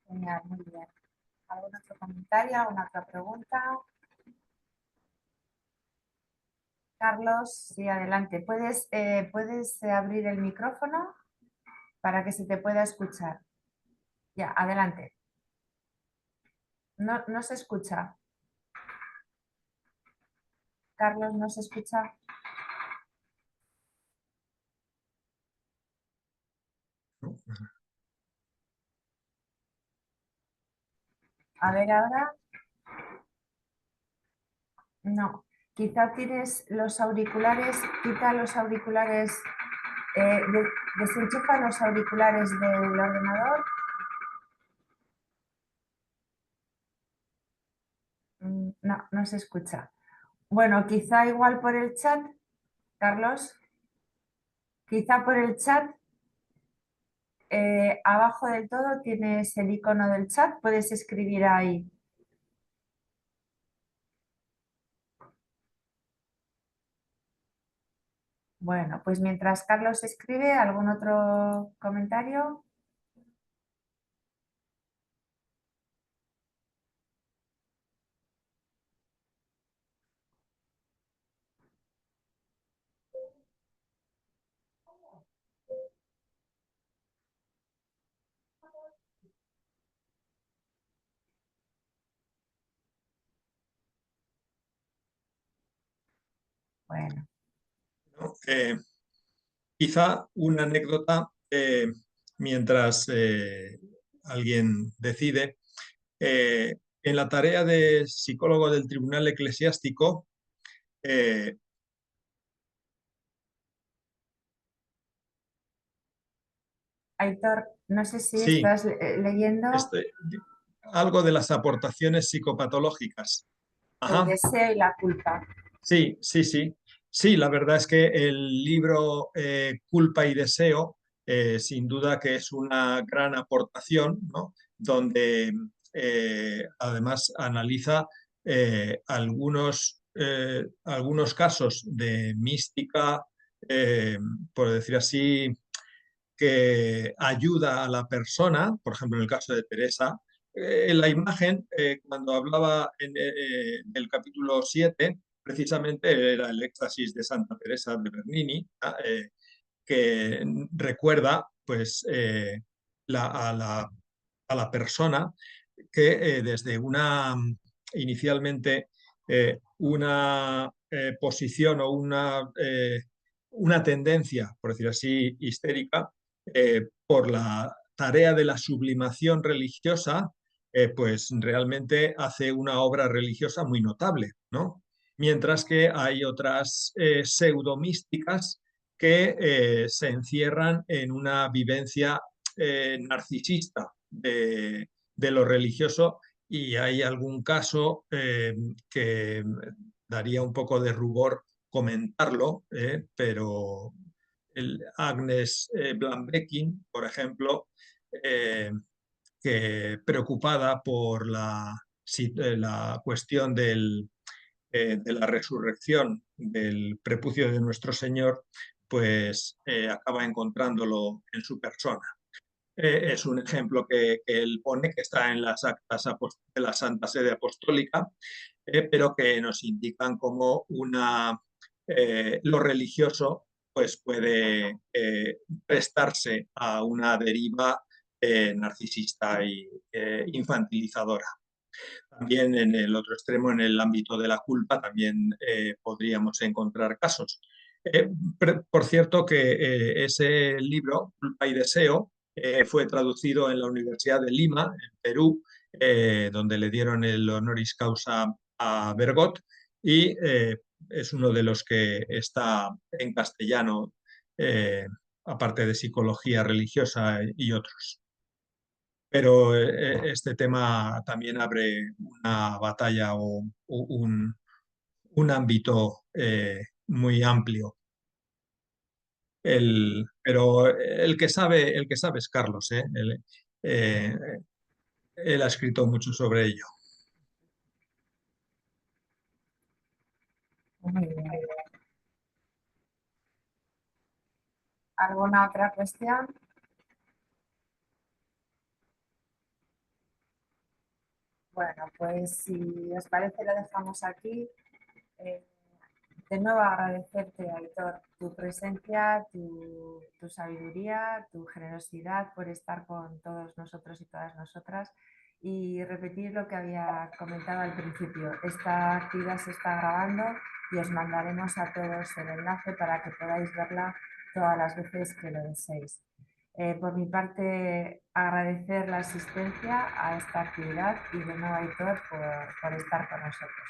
Genial, muy bien. ¿Algún otro comentario, alguna otra pregunta? Carlos, sí, adelante. ¿Puedes abrir el micrófono para que se te pueda escuchar? Ya, adelante. No se escucha. Carlos, ¿no se escucha? A ver ahora. No. Quizá tienes los auriculares, quita los auriculares, desenchufa los auriculares del ordenador. No se escucha. Bueno, quizá igual por el chat, Carlos, Quizá por el chat, abajo del todo tienes el icono del chat, puedes escribir ahí. Bueno, pues mientras Carlos escribe, ¿algún otro comentario? Bueno. Quizá una anécdota mientras alguien decide. En la tarea de psicólogo del Tribunal Eclesiástico, Aitor, no sé si sí, estás leyendo algo de las aportaciones psicopatológicas. El Ajá. deseo y la culpa. Sí, sí, sí. Sí, la verdad es que el libro Culpa y Deseo, sin duda que es una gran aportación, ¿no? Donde además analiza algunos casos de mística, por decir así, que ayuda a la persona, por ejemplo, en el caso de Teresa. La imagen, cuando hablaba en el capítulo 7, precisamente era el éxtasis de Santa Teresa de Bernini, que recuerda pues, a la persona que desde inicialmente una posición o una tendencia, por decir así, histérica, por la tarea de la sublimación religiosa, pues realmente hace una obra religiosa muy notable, ¿no? Mientras que hay otras pseudomísticas que se encierran en una vivencia narcisista de lo religioso, y hay algún caso que daría un poco de rubor comentarlo, pero Agnes Blanbekin, por ejemplo, que preocupada por la cuestión de la resurrección del prepucio de nuestro Señor, pues acaba encontrándolo en su persona. Es un ejemplo que él pone, que está en las actas de la Santa Sede Apostólica, pero que nos indican cómo lo religioso pues puede prestarse a una deriva narcisista e infantilizadora. También en el otro extremo, en el ámbito de la culpa, también podríamos encontrar casos. Por cierto, que ese libro, Culpa y Deseo, fue traducido en la Universidad de Lima, en Perú, donde le dieron el honoris causa a Bergot, y es uno de los que está en castellano, aparte de psicología religiosa y otros. Pero este tema también abre una batalla o un ámbito muy amplio. Pero el que sabe es Carlos, ¿eh? Él ha escrito mucho sobre ello. Muy bien. ¿Alguna otra cuestión? Bueno, pues si os parece lo dejamos aquí. De nuevo agradecerte, Aitor, tu presencia, tu sabiduría, tu generosidad por estar con todos nosotros y todas nosotras, y repetir lo que había comentado al principio. Esta actividad se está grabando y os mandaremos a todos el enlace para que podáis verla todas las veces que lo deseéis. Por mi parte, agradecer la asistencia a esta actividad y de nuevo, Aitor, por estar con nosotros.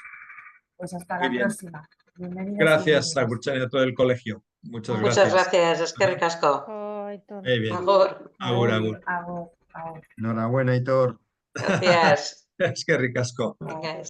Pues hasta Muy la bien. próxima. Bienvenidos. Gracias, Agurtxan, y a todo el colegio. Muchas gracias. Eskerrik asko. Muy bien. Agur. Agur, agur. Agur, agur. Enhorabuena, Aitor. Gracias. Eskerrik asko. Venga,